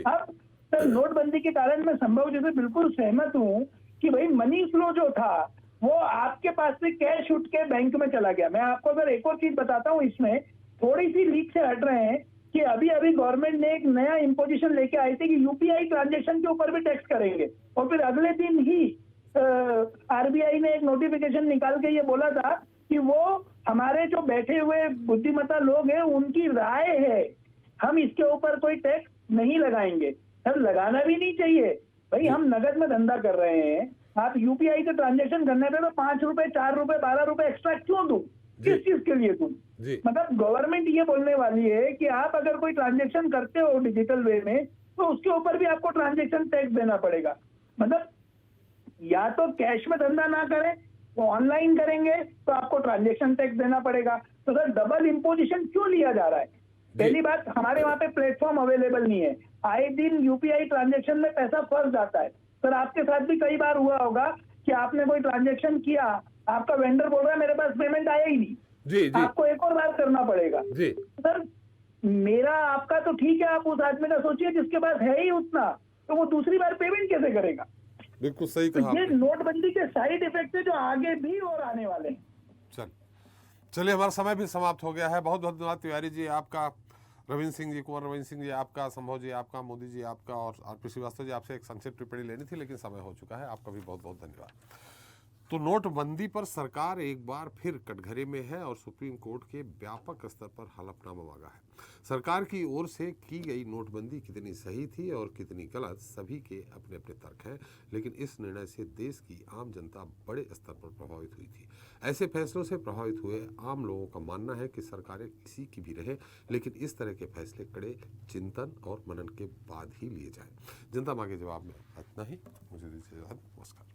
अब सर नोटबंदी के कारण मैं संभव जैसे बिल्कुल सहमत हूँ कि भाई मनी फ्लो जो था वो आपके पास से कैश उठ के बैंक में चला गया। मैं आपको अगर एक और चीज बताता हूँ, इसमें थोड़ी सी लीक से हट रहे हैं कि अभी अभी गवर्नमेंट ने एक नया इम्पोजिशन लेके आई थी कि यूपीआई ट्रांजैक्शन के ऊपर भी टैक्स करेंगे और फिर अगले दिन ही आरबीआई ने एक नोटिफिकेशन निकाल के ये बोला था कि वो हमारे जो बैठे हुए बुद्धिमत्ता लोग हैं उनकी राय है, हम इसके ऊपर कोई टैक्स नहीं लगाएंगे। सर लगाना भी नहीं चाहिए भाई, हम नगद में धंधा कर रहे हैं, आप यूपीआई से ट्रांजेक्शन करने पे तो 5 रुपए, 4 रुपए, 12 रुपए एक्स्ट्रा क्यों दूं, किस चीज के लिए दूं? मतलब गवर्नमेंट ये बोलने वाली है कि आप अगर कोई ट्रांजेक्शन करते हो डिजिटल वे में तो उसके ऊपर भी आपको ट्रांजेक्शन टैक्स देना पड़ेगा। मतलब या तो कैश में धंधा ना करें, वो ऑनलाइन करेंगे तो आपको ट्रांजेक्शन टैक्स देना पड़ेगा। तो सर डबल इम्पोजिशन क्यों लिया जा रहा है? पहली बात, हमारे वहां पे प्लेटफॉर्म अवेलेबल नहीं है, आए दिन यूपीआई ट्रांजेक्शन में पैसा फंस जाता है। सर आपके साथ भी कई बार हुआ होगा कि आपने कोई ट्रांजेक्शन किया, आपका वेंडर बोल रहा है मेरे पास पेमेंट आया ही नहीं, जी, आपको एक और बार करना पड़ेगा। जी। सर मेरा आपका तो ठीक है, आप उस आदमी का सोचिए जिसके पास है ही उतना, तो वो दूसरी बार पेमेंट कैसे करेगा? बिल्कुल सही तो कहा ये आपने। नोटबंदी के साइड इफेक्ट है जो आगे भी और आने वाले हैं। चलिए हमारा समय भी समाप्त हो गया है। बहुत बहुत धन्यवाद तिवारी जी आपका, रविंद्र सिंह जी, कुंवर रविंद्र सिंह जी आपका, संभव जी आपका, मोदी जी आपका और आरपी श्रीवास्तव जी आपसे एक संक्षिप्त टिप्पणी लेनी थी लेकिन समय हो चुका है। आपका भी बहुत बहुत धन्यवाद। तो नोटबंदी पर सरकार एक बार फिर कटघरे में है और सुप्रीम कोर्ट के व्यापक स्तर पर हलफनामा मांगा है। सरकार की ओर से की गई नोटबंदी कितनी सही थी और कितनी गलत, सभी के अपने अपने तर्क हैं, लेकिन इस निर्णय से देश की आम जनता बड़े स्तर पर प्रभावित हुई थी। ऐसे फैसलों से प्रभावित हुए आम लोगों का मानना है कि सरकारें किसी की भी रहे, लेकिन इस तरह के फैसले कड़े चिंतन और मनन के बाद ही लिए जाएं। जनता मांगे जवाब में इतना ही। मुझे दीजिए इजाजत। नमस्कार।